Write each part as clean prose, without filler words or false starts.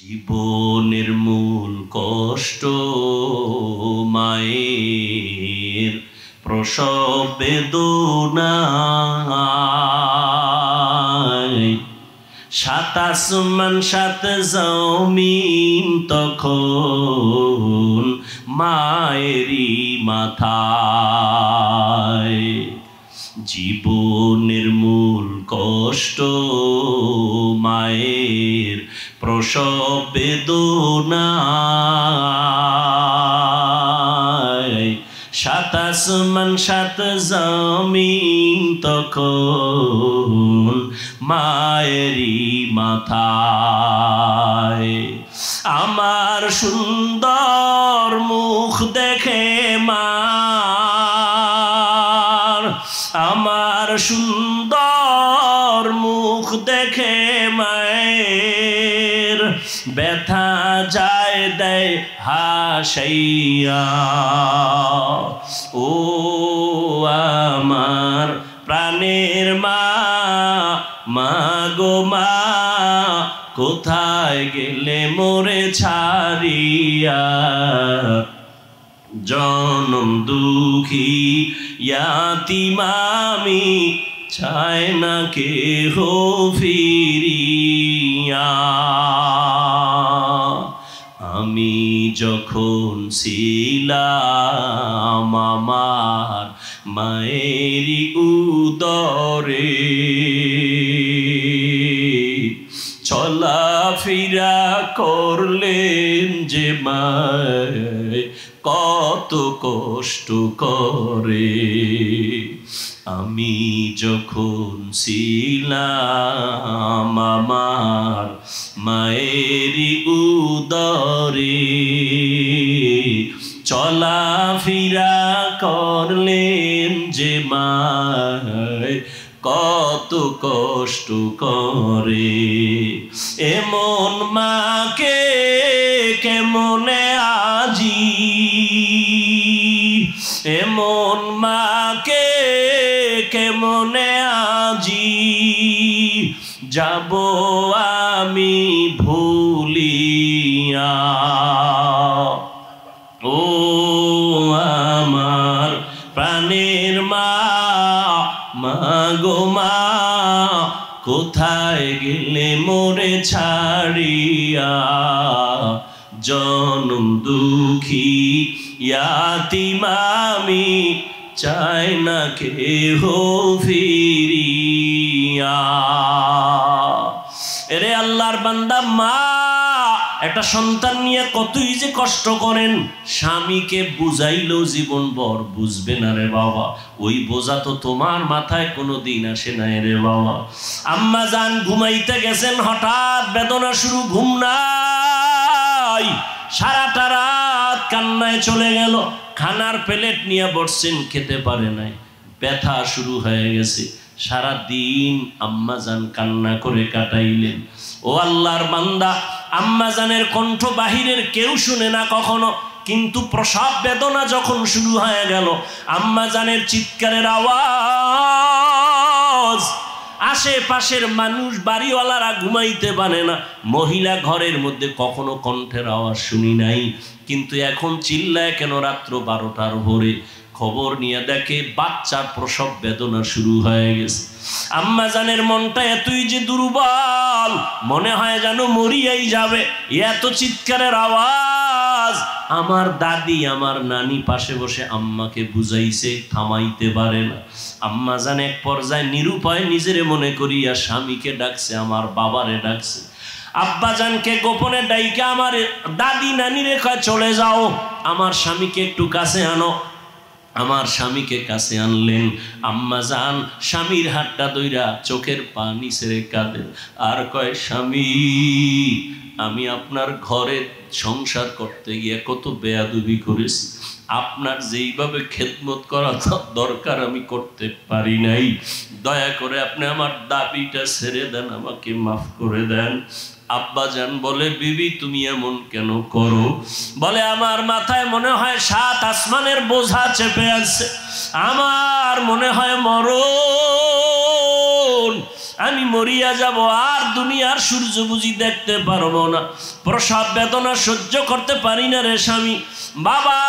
জীবনের মূল কষ্ট মায়ের প্রসব বেদনায়, সাত আসমান সাত জমিন তখন মায়েরই মাথায়। জীবনের মূল কষ্ট মায়ের প্রসব বেদনায়, সাত আসমান সাত জমিন তখন মায়েরই মাথায়। আমার সুন্দর মুখ দেখে মার, আমার সুন্দর মুখ দেখে মায়ের ব্যথা যায় দেয় হাসাইয়া। ও আমার প্রাণের মা, মা গো মা, কোথায় গেলে মোরে ছাড়িয়া? জনম দুঃখী ইয়াতীম আমি, চায় না কেহ ফিরিয়া। আমি যখন ছিলাম আমার মায়েরই উদরে, চলাফেরা করলেন যে মায় কত কষ্ট করে। আমি যখন ছিলাম আমার মায়েরই উদরে, চলাফেরা করলেন যে মায় কত কষ্ট করে। এমন মাকে কেমনে আজি, এমন মাকে কেমনে আজি যাব আমি ভুলিয়া। ও আমার প্রাণের মা, মা গো মা, কোথায় গেলে মোরে ছাড়িয়া? জনম দুঃখী ইয়াতীম আমি, চাই না কেহ ফিরিয়া। এরে আল্লাহর বান্দা, মা একটা সন্তান নিয়ে কতই যে কষ্ট করেন। স্বামীকে বুঝাইলেও জীবন ভর বুঝবে না রে বাবা, ওই বোঝা তো তোমার মাথায় কোনো দিন আসে না রে বাবা। আম্মা জান ঘুমাইতে গেছেন, হঠাৎ বেদনা শুরু, ঘুম নাই, সারাটা রাত কান্নায় চলে গেল। খানার প্লেট নিয়ে বসছেন, খেতে পারে নাই, ব্যথা শুরু হয়ে গেছে। সারা দিন আম্মা জান কান্না করে কাটাইলেন। ও আল্লাহর বান্দা, আম্মা জানের কণ্ঠ বাহিরের কেউ শুনে না কখনো, কিন্তু প্রসব বেদনা যখন শুরু হয়ে গেল, আম্মা জানের চিৎকারের আওয়াজ, আশেপাশের মানুষ বাড়িওয়ালারা ঘুমাইতে পারে না। মহিলা ঘরের মধ্যে কখনো কণ্ঠের আওয়াজ শুনি নাই, কিন্তু এখন চিল্লায় কেন রাত্র 12টার ভোরে? খবর নিয়ে দেখে বাচ্চার প্রসব বেদনা শুরু হয়ে গেছে। আম্মা জানের মনটা এতই যে দুর্বল, মনে হয় যেন মরিয়াই যাবে। এত চিৎকারের আওয়াজ। আমার দাদি, আমার নানি পাশে বসে আম্মাকে বুঝাইছে, থামাইতে পারে না। আম্মা জান এক পর্যায়ে নিরুপায় নিজেরে মনে করিয়া স্বামীকে ডাকছে, আমার বাবারে ডাকছে। আব্বা জানকে গোপনে ডাইকা আমার দাদি নানি রেখা চলে যাও, আমার স্বামীকে একটু কাছে আনো। আমার স্বামীকে কাছে আনলেন। আম্মা জান স্বামীর হাতটা ধইরা চোখের পানি ছেড়ে কাঁদেন আর কয়, স্বামী, আমি আপনার ঘরে সংসার করতে গিয়ে কত বেয়াদবি করেছি। আপনার যেইভাবে খেদমত করা দরকার আমি করতে পারি নাই। দয়া করে আপনি আমার দাবিটা ছেড়ে দেন, আমাকে মাফ করে দেন। আব্বা জান বলে, বিবি তুমি এমন কেন করো? বলে, আমার মাথায় মনে হয় 7 আসমানের বোঝা চেপে আছে, আমার মনে হয় মরণ। আমি মরিয়া যাব, আর দুনিয়ার সূর্য বুঝি দেখতে পারবো না, প্রসব বেদনা সহ্য করতে পারি না রে স্বামী। বাবা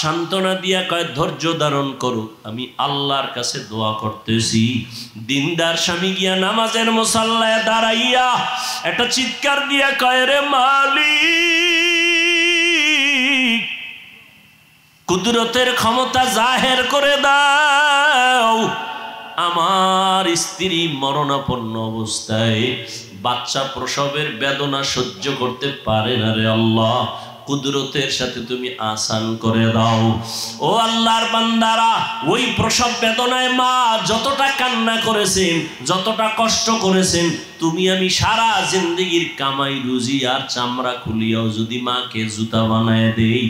সান্ত্বনা দিয়া কয় ধৈর্য ধারণ করো, আমি আল্লাহর কাছে দোয়া করতেছি। দিনদার স্বামী গিয়া নামাজের মুসাল্লায় দাঁড়াইয়া একটা চিৎকার দিয়া কয় রে মালিক, কুদরতের ক্ষমতা জাহের করে দাও, আমার স্ত্রী মরণাপন্ন অবস্থায় বাচ্চা প্রসবের বেদনা সহ্য করতে পারে না রে আল্লাহ, কুদরতের সাথে তুমি আসান করে দাও। ও আল্লাহর বান্দারা, ওই প্রসব বেদনায় মা যতটা কান্না করেছেন, যতটা কষ্ট করেছেন, তুমি আমি সারা জিন্দেগির কামাই রুজি আর চামড়া খুলিয়াও যদি মাকে জুতা বানায় দেই,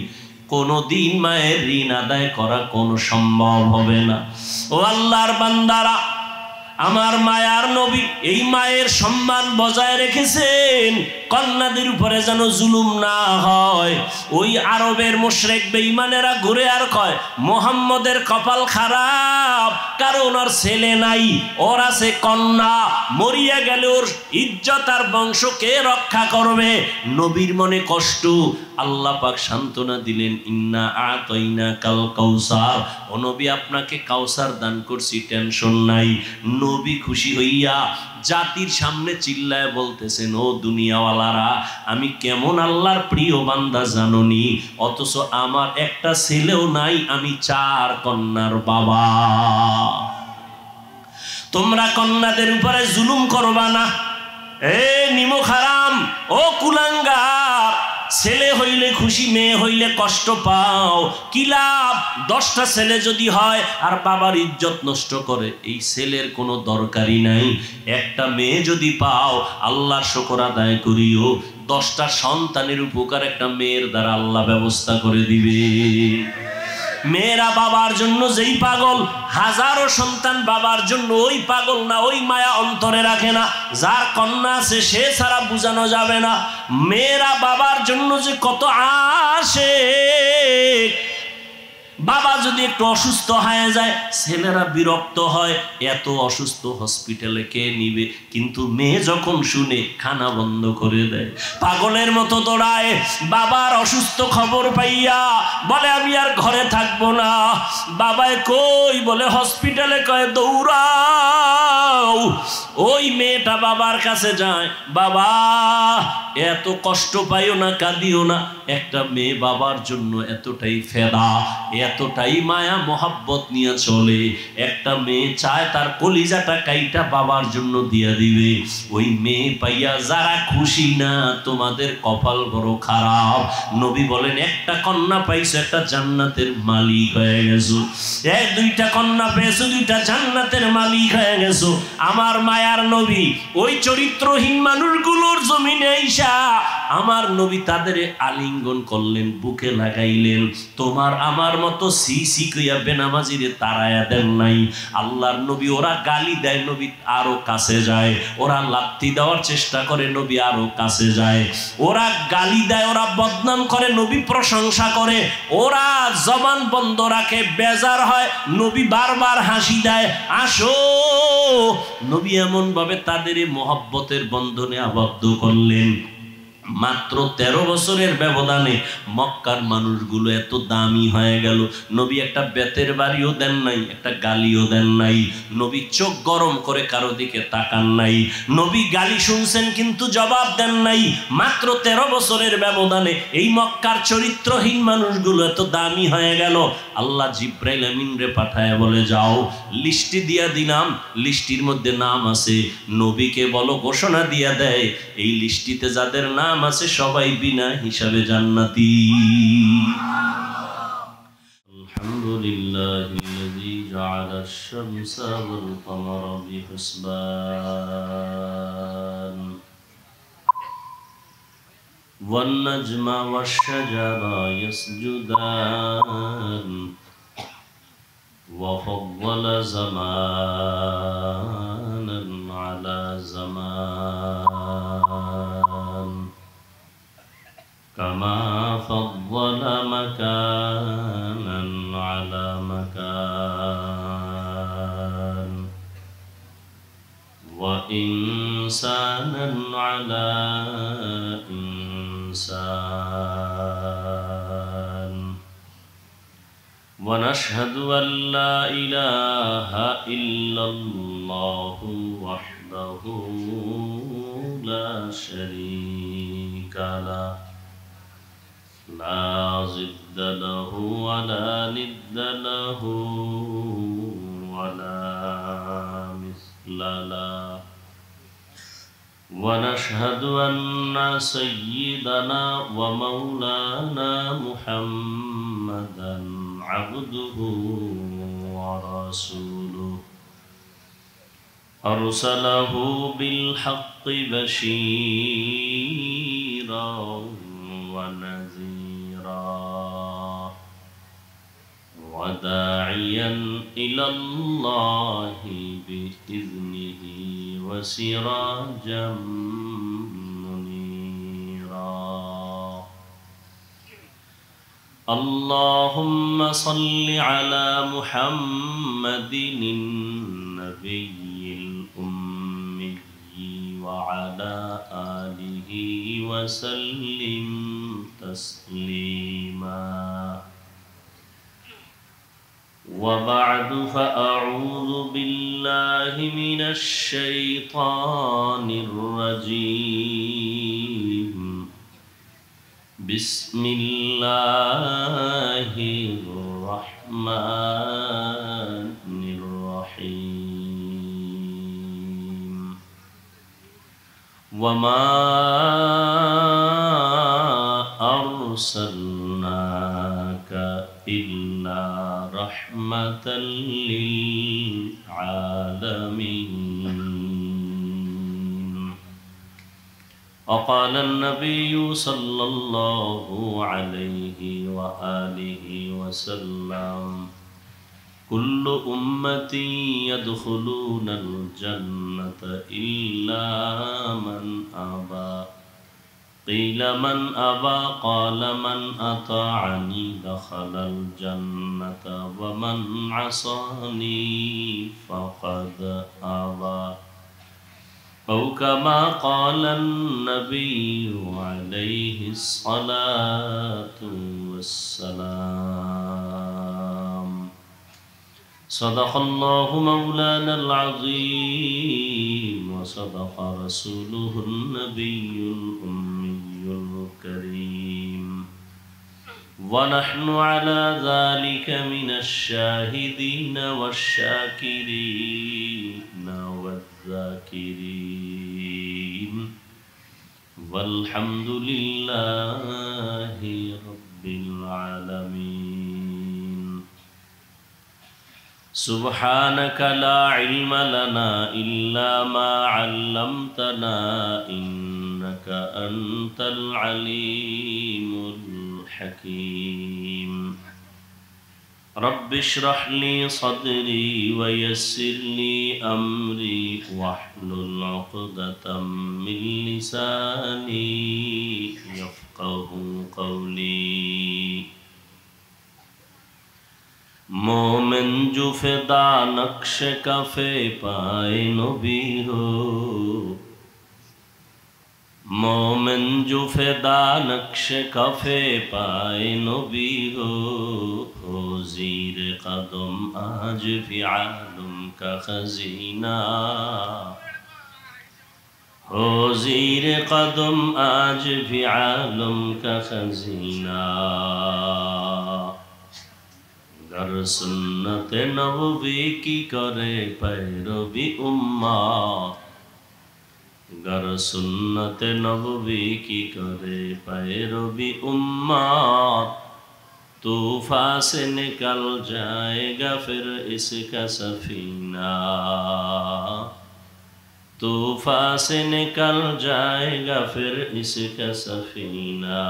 কোনদিন মায়ের ঋণ আদায় করা কোনো সম্ভব হবে না। ও আল্লাহর বান্দারা, আমার মায়ার নবী এই মায়ের সম্মান বজায় রেখেছেন, কন্যাদের উপরে যেন জুলুম না হয়। ওই আরবের মুশরিক বেঈমানেরা ঘুরে আর কয় মুহাম্মদের কপাল খারাপ, কারণ ওর ছেলে নাই, ওর আছে কন্যা, মরিয়া গেলে ওর ইজ্জত আর বংশকে রক্ষা করবে। নবীর মনে কষ্ট, আল্লাহ পাক সান্ত্বনা দিলেন, ইন্না আতাইনা কাল কাউসার, ও নবী আপনাকে কাউসার দান করছি, টেনশন নাই। নবী খুশি হইয়া জাতির সামনে চিল্লায় বলতেছেন, ও দুনিয়াওয়ালারা, আমি কেমন আল্লাহর প্রিয় বান্দা জাননি, অথচ আমার একটা ছেলেও নাই, আমি 4 কন্যার বাবা। তোমরা কন্যাদের উপরে জুলুম করবা না, এ নিমক হারাম, ও কুলাঙ্গার, ছেলে হইলে খুশি, মেয়ে হইলে কষ্ট পাও, কি লাভ? 10টা ছেলে যদি হয় আর বাবার ইজ্জত নষ্ট করে, এই ছেলের কোনো দরকারই নাই। একটা মেয়ে যদি পাও, আল্লাহর শুকর আদায় করিও, 10টা সন্তানের উপকার একটা মেয়ের দ্বারা আল্লাহ ব্যবস্থা করে দিবে। মেয়েরা বাবার জন্য যেই পাগল, হাজারো সন্তান বাবার জন্য ওই পাগল না, ওই মায়া অন্তরে রাখে না। যার কন্যা আছে সে ছাড়া বোঝানো যাবে না। মেয়েরা বাবার জন্য যে কত আসে, বাবা যদি একটু অসুস্থ হয়ে যায় ছেলেরা বিরক্ত হয়, এত অসুস্থ হসপিটালে কে নিবে, কিন্তু মেয়ে যখন শুনে খানা বন্ধ করে দেয়, পাগলের মতো দৌড়ায়। বাবার অসুস্থ খবর পাইয়া বলে আমি আর ঘরে থাকবো না, বাবায় কই, বলে হসপিটালে, কয় দৌড়াও। ওই মেয়েটা বাবার কাছে যায়, বাবা এত কষ্ট পাইও না, কাঁদিও না। একটা মেয়ে বাবার জন্য এতটাই ফেদা, এতটাই মায়া মোহাব্বত নিয়ে চলে। একটা মেয়ে চায় তার কলিজাটা কাইটা বাবার জন্য দিয়া দিবে। ওই মেয়ে পাইয়া যারা খুশি না, তোমাদের কপাল বড় খারাপ। নবী বলেন, একটা কন্যা পাইছো, একটা জান্নাতের মালিক হয়ে গেছো। 2টা কন্যা পেয়েছো, 2টা জান্নাতের মালিক হয়ে গেছো। আমার মায়ার নবী ওই চরিত্রহীন মানুষগুলোর জমিনে আইসা আমার নবী তাদের আলিঙ্গন করলেন, বুকে লাগাইলেন। তোমার আমার মতো সি কইয়া বেনামাজিরে তাড়ায়া দেন নাই। আল্লাহর নবী, ওরা গালি দেয়, নবী আরো কাছে যায়। ওরা লাথি দেওয়ার চেষ্টা করে, নবী আরো কাছে যায়। ওরা গালি দেয়, ওরা বদনাম করে, নবী প্রশংসা করে। ওরা জবান বন্ধ রাখে, বেজার হয়, নবী বারবার হাসি দেয়, আসো। নবী এমন ভাবে তাদের মহব্বতের বন্ধনে আবদ্ধ করলেন। মাত্র 13 বছরের ব্যবধানে মক্কার মানুষগুলো এত দামি হয়ে গেল। নবী একটা বেতের বাড়িও দেন নাই, একটা গালিও দেন নাই। নবী চোখ গরম করে কারো দিকে তাকান নাই। নবী গালি শুনছেন কিন্তু জবাব দেন নাই। মাত্র 13 বছরের ব্যবধানে এই মক্কার চরিত্রহীন মানুষগুলো এত দামি হয়ে গেল। আল্লাহ জিব্রাইল আমিন রে পাঠায় বলে, যাও লিস্টি দিয়া দিলাম, লিস্টির মধ্যে নাম আছে, নবীকে বলো ঘোষণা দিয়া দেয়, এই লিস্টিতে যাদের নাম আছে সবাই বিনা হিসাবে জান্নাতি। আলহামদুলিল্লাহিল্লাযী জাআলাশ শামসা ওয়াল কমারা বিহিসবান ওয়ান নাজমা ওয়াশ শাজারা ইয়াসজুদান ওয়া ফাদ্দালা জামানান আলা জামান كما فضل مكانا على مكان إنسانا على إنسان ونشهد أن لا إله إلا الله وحده لا شريك له لا ضد له ولا ند له ولا مثل له ونشهد أن سيدنا ومولانا محمدا عبده ورسوله أرسله بالحق بشيرا ونذيرا وداعيا إلى الله بإذنه وسراجا منيرا اللهم صل على محمد النبي الأمي وعلى آله وسلم تسليما وبعد فأعوذ بالله من الشيطان الرجيم بسم الله الرحمن الرحيم وما أرسلناك إلا رحمة للعالمين وقال النبي صلى الله عليه وآله وسلم كل أمتي يدخلون الجنة إلا من أبى قيل من أبى قال من أطاعني دخل الجنة ومن عصاني فقد أبى أو كما قال النبي عليه الصلاة والسلام صدق الله مولانا العظيم وصدق رسوله النبي الأمي الكريم ونحن على ذلك من الشاهدين والشاكرين والذاكرين والحمد لله رب العالمين سبحانك لا علم لنا إلا ما علمتنا إنك أنت العليم الحكيم رب اشرح لي صدري ويسر لي أمري واحلل عقدة من لساني يفقه قولي मोमिन जो फिदा नक्श कफे पाए नबी हो मोमिन जो फिदा नक्श कफे पाए नबी हो ज़ीर कदम आज भी आलम का खजीना हो ज़ीर कदम आज भी आलम का खजीना गर सुन्नत नबवी की करे पैरवी उम्मत गर सुन्नत नबवी की करे पैरवी उम्मत तूफान से निकल जाएगा फिर इसका सफीना तूफान से निकल जाएगा फिर इसका सफीना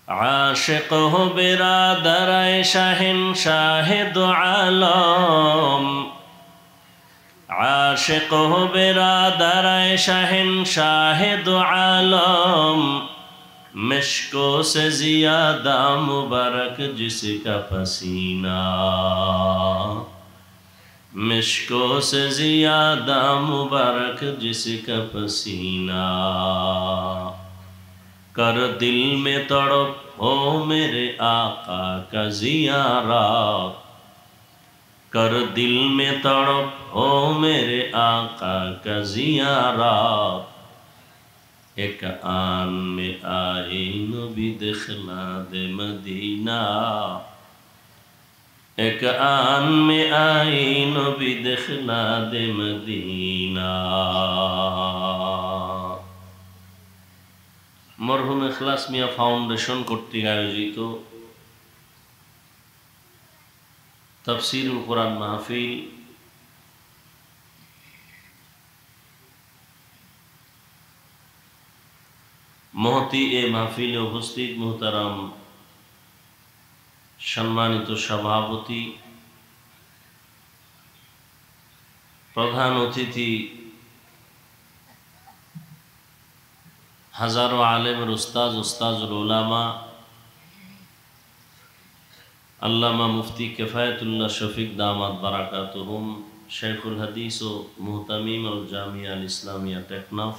आशिक हो बिरादर शहंशाह दो आलम आशिक हो बिरादर शहंशाह दो आलम मिश्को से ज़ियादा मुबारक जिसका पसीना मिश्को से ज़ियादा मुबारक जिसका पसीना, कर दिल में तड़प हो मेरे आका का ज़ियारत, कर दिल में तड़प हो मेरे आका का ज़ियारत, एक आन में आए नबी दिखला दे मदीना, एक आन में आए नबी दिखला दे मदीना। মরহুম ইখলাস মিয়া ফাউন্ডেশন কর্তৃক আয়োজিত তাফসীরুল কোরআন মাহফিল মহতি এ মাহফিলে উপস্থিত মুহতারাম সম্মানিত সভাপতি, প্রধান অতিথি, হাজারো আলেমের উস্তাজ, উস্তাজুল উলামা, আল্লামা মুফতি কিফায়াতুল্লাহ শফিক দামাত বারাকাতুহুম, শেখুল হাদিস ও মুহতামিম আল জামিয়া আল ইসলামিয়া টেকনাফ,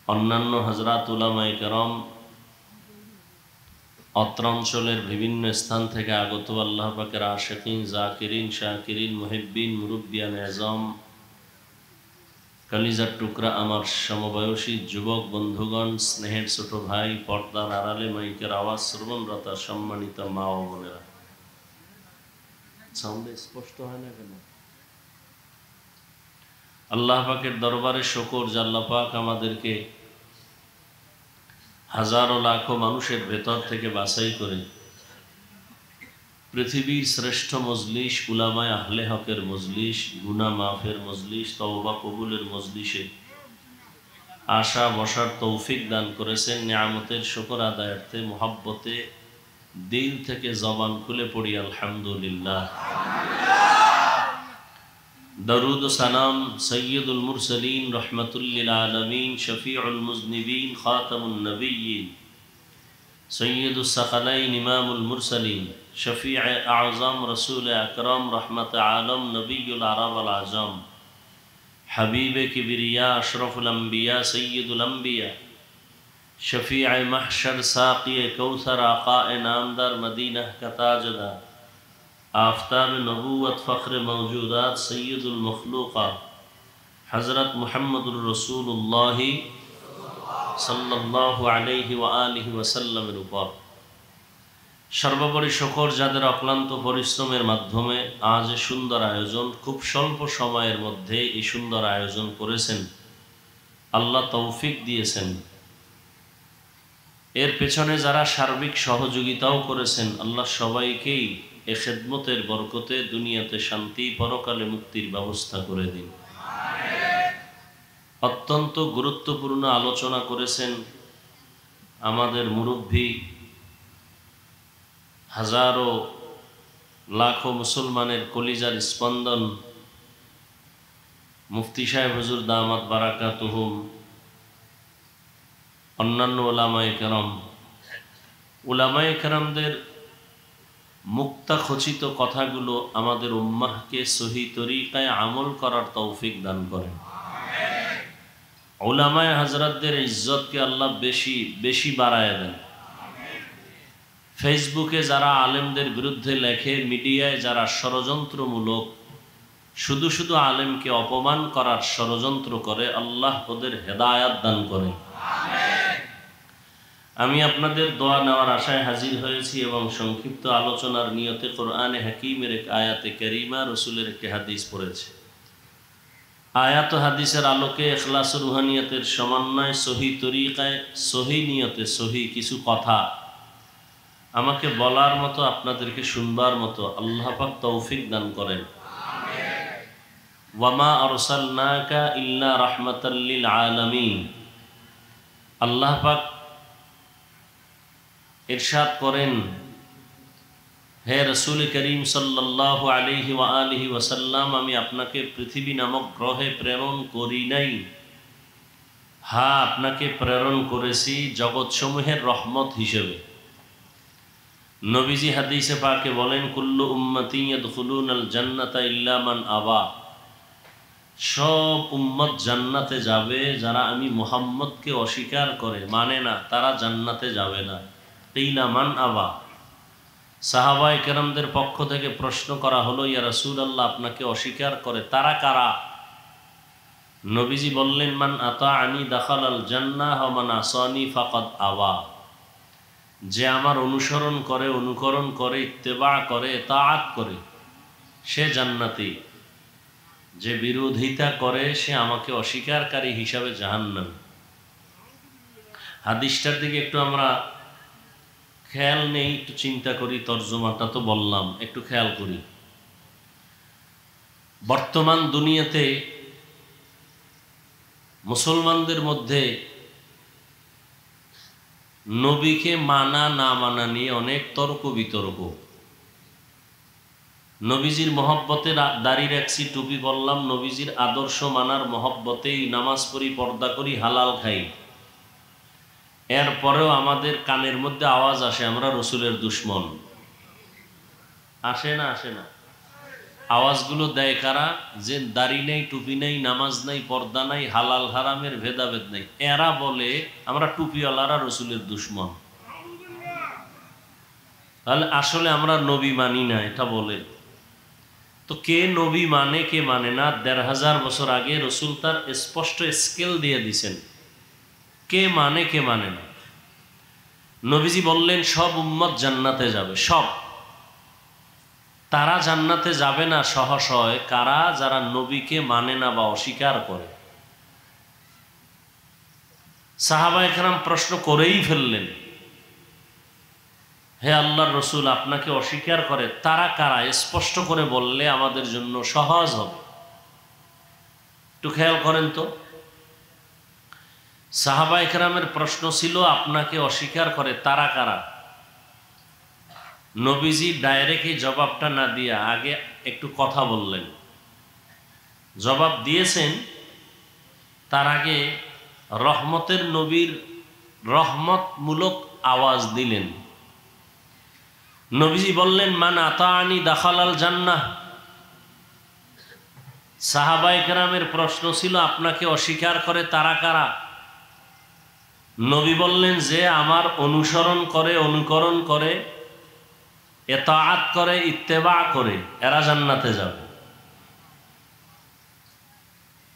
অন্যান্য হযরত উলামায়ে কেরাম, অত্র অঞ্চলের বিভিন্ন স্থান থেকে আগত আল্লাহ পাকের আশিকিন, জাকিরিন, শাকিরিন, মুহিব্বিন, মুরব্বিয়ান আযম, কলিজার টুকরা আমার সমবয়সী যুবক বন্ধুগণ, স্নেহের ছোট ভাই, পর্দার আড়ালে মাইকের আওয়াজ শ্রবণরত সম্মানিত মা ও বোনেরা, সাউন্ড স্পষ্ট হয় না কেন? আল্লাহ পাকের দরবারে শুকর যে আল্লাহ পাক আমাদেরকে হাজারো লাখো মানুষের ভেতর থেকে বাছাই করে পৃথিবীর শ্রেষ্ঠ মজলিস, উলামায়ে আহলে হকের মজলিস, গুনাহ মাফের মজলিস, তওবা কবুলের মজলিসে আশা বসার তৌফিক দান করেছেন। নিয়ামতের শুকর আদায়ার্থে মুহাব্বতে দিল থেকে জবান খুলে পড়ি আলহামদুলিল্লাহ। দরুদ ও সালাম সৈয়দুল মুরসালিন, রহমাতুল লিল আলামিন, শফিউল মুজনিবিন, খাতামুন নবিয়্যিন, সৈয়দুস সাকালাইন, ইমামুল মুরসালিন, শফিউ আযম, রাসূল আকরাম, রহমত আলম, নবিয়ুল আরব আল আজম, হাবিবে কিবরিয়া, আশরাফুল আম্বিয়া, সৈয়দুল আম্বিয়া, শফিউ মাহশর, সাকিয়ে কৌসর, আকায়ে নামদার, মদিনা কা তাজদার, आफताब नबूवत, फ़ख्र मौजूदात, सैयदुल मखलूक़ात, हज़रत मुहम्मदुर रसूलुल्लाह सल्लल्लाहु अलैहि व आलिहि वसल्लमेर উপর সর্বোপরি শুকর যাদের অক্লান্ত পরিশ্রমের মাধ্যমে আজ সুন্দর আয়োজন, খুব স্বল্প সময়ের মধ্যে এই সুন্দর আয়োজন করেছেন, আল্লাহ তৌফিক দিয়েছেন। এর পেছনে যারা সার্বিক সহযোগিতাও করেছেন, আল্লাহ সবাইকেই এ খেদমতের বরকতে দুনিয়াতে শান্তি, পরকালে মুক্তির ব্যবস্থা করে দিন। অত্যন্ত গুরুত্বপূর্ণ আলোচনা করেছেন আমাদের মুরব্বী, হাজারো লাখো মুসলমানের কলিজার স্পন্দন মুফতি সাহেব হুজুর দামাত বারাকাতুহুম, অন্যান্য উলামায়ে কেরাম, উলামায়ে কেরামদের মুক্তা খচিত কথাগুলো আমাদের উম্মাহকে সহি তরিকায় আমল করার তৌফিক দান করেন। উলামায়ে হযরতদের ইজ্জতকে আল্লাহ বেশি বেশি বাড়ায় দেন। ফেসবুকে যারা আলেমদের বিরুদ্ধে লেখে, মিডিয়ায় যারা ষড়যন্ত্রমূলক শুধু শুধু আলেমকে অপমান করার ষড়যন্ত্র করে, আল্লাহ ওদের হেদায়াত দান করেন। আমি আপনাদের দোয়া নেওয়ার আশায় হাজির হয়েছি এবং সংক্ষিপ্ত আলোচনার নিয়তে কোরআনে হাকিমের এক আয়াতে কারিমা, রসুলের একটি হাদিস পড়েছি। আয়াত ও হাদিসের আলোকে ইখলাস ও রুহানিয়তের সমন্বয়, সহি তরিকায়, সহি নিয়তে সহি কিছু কথা আমাকে বলার মতো, আপনাদেরকে শুনবার মতো আল্লাহ পাক তৌফিক দান করেন। ওয়ামা আরসালনাকা ইল্লা রাহমাতাল লিল আলামিন। আল্লাহ পাক ইরশাদ করেন, হে রসুল করিম সাল্লাল্লাহু আলাইহি ওয়া আলিহি ওয়াসাল্লাম, আমি আপনাকে পৃথিবী নামক গ্রহে প্রেরণ করি নাই, হ্যাঁ আপনাকে প্রেরণ করেছি জগৎসমূহের রহমত হিসেবে। নবীজি হাদিসে পাকে বলেন, কুল্লু উম্মতি ইয়াদখুলুনাল জান্নাতা ইল্লা মান আবা, সব উম্মত জান্নাতে যাবে, যারা আমি মুহাম্মদকে অস্বীকার করে, মানে না, তারা জান্নাতে যাবে না। কিলা মান আবা, সাহাবায়ে কেরামদের পক্ষ থেকে প্রশ্ন করা হলো, ইয়া রাসূলুল্লাহ, আপনাকে অস্বীকার করে তারা কারা? নবীজি বললেন, মান আতাআনি দাখালাল জান্নাহ ওয়া মান আসানি ফাকাদ আবা, যে আমার অনুসরণ করে, অনুকরণ করে, ইত্তেবা করে, তাআত করে, সে জান্নাতি। যে বিরোধিতা করে, সে আমাকে অস্বীকারকারী হিসাবে জাহান্নামী। হাদিসটার দিকে একটু আমরা খেয়াল নেই, একটু চিন্তা করি। তর্জমাটা তো বললাম, একটু খেয়াল করি। বর্তমান দুনিয়াতে মুসলমানদের মধ্যে নবীকে মানা না মানা নিয়ে অনেক তর্ক বিতর্ক। নবীজির মহব্বতে দাড়ি রাখছি, টুপি বললাম, নবীজির আদর্শ মানার মহব্বতেই নামাজ পড়ি, পর্দা করি, হালাল খাই। এরপরেও আমাদের কানের মধ্যে আওয়াজ আসে আমরা রসুলের দুশ্মন। আসে না? আসে না? আওয়াজগুলো দেয় কারা? যে দাড়ি নেই, টুপি নেই, নামাজ নাই, পর্দা নাই, হালাল হারামের ভেদাভেদ নেই, এরা বলে আমরা টুপিওয়ালারা রসুলের দুশ্মন। তাহলে আসলে আমরা নবী মানি না, এটা বলে। তো কে নবী মানে, কে মানে না? ১৫০০ বছর আগে রসুল তার স্পষ্ট স্কেল দিয়ে দিছেন, কে মানে, কে মানে না। নবীজি বললেন, সব উম্মত জান্নাতে যাবে, সব। তারা জান্নাতে যাবে না সহসয় কারা? যারা নবীকে মানে না বা অস্বীকার করে। সাহাবায়ে কেরাম প্রশ্ন করেই ফেললেন, হে আল্লাহর রসুল, আপনাকে অস্বীকার করে তারা কারা? স্পষ্ট করে বললে আমাদের জন্য সহজ হবে। একটু খেয়াল করেন তো। সাহাবায়ে কেরামের প্রশ্ন ছিল, আপনাকে অস্বীকার করে তারা কারা? নবীজি ডাইরেক্ট এই জবাবটা না দিয়া আগে একটু কথা বললেন। জবাব দিয়েছেন, তার আগে রহমতের নবীর রহমতমূলক আওয়াজ দিলেন। নবীজি বললেন, মান আতাআনি দাখালাল জান্নাহ। সাহাবায়ে কেরামের প্রশ্ন ছিল, আপনাকে অস্বীকার করে তারা কারা? নবী বললেন, যে আমার অনুসরণ করে, অনুকরণ করে, ইতাআত করে, ইত্তেবা করে, এরা জান্নাতে যাবে।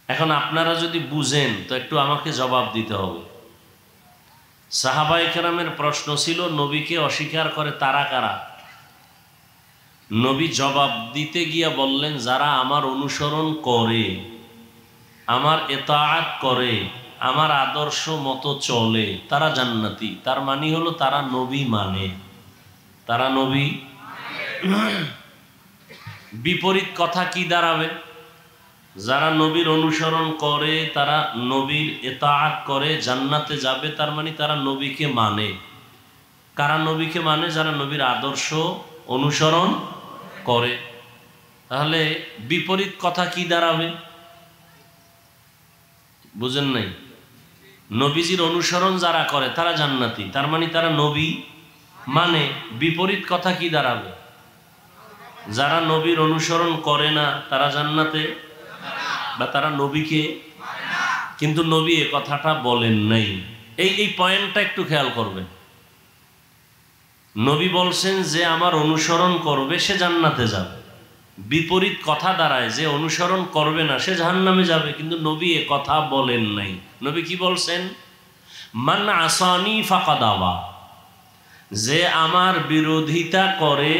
এখন আপনারা যদি বুঝেন তো একটু আমাকে জবাব দিতে হবে। সাহাবায়ে কেরামের প্রশ্ন ছিল, নবীকে অস্বীকার করে তারা কারা? নবী জবাব দিতে গিয়া বললেন, যারা আমার অনুসরণ করে, আমার ইতাআত করে, আমার আদর্শ মতো চলে, তারা জান্নাতি। তার মানে হলো তারা নবী মানে, তারা নবী। বিপরীত কথা কি দাঁড়াবে? যারা নবীর অনুসরণ করে, তারা নবীর ইতাআত করে, জান্নাতে যাবে, তার মানে তারা নবীকে মানে। কারা নবীকে মানে? যারা নবীর আদর্শ অনুসরণ করে। তাহলে বিপরীত কথা কি দাঁড়াবে? বুঝেন নাই? নবীজির অনুসরণ যারা করে তারা জান্নাতি, তার মানে তারা নবী মানে। বিপরীত কথা কি দাঁড়াবে? যারা নবীর অনুসরণ করে না তারা জান্নাতে, বা তারা নবীকে, কিন্তু নবী এ কথাটা বলেন নাই। এই পয়েন্টটা একটু খেয়াল করবেন। নবী বলছেন, যে আমার অনুসরণ করবে সে জান্নাতে যাবে। বিপরীত কথা দাঁড়ায়, যে অনুসরণ করবে না সে জাহান্নামে যাবে, কিন্তু নবী এ কথা বলেন নাই। নবী কি বলছেন? মান আসানি ফাকাদ আবা, যে আমার বিরোধিতা করে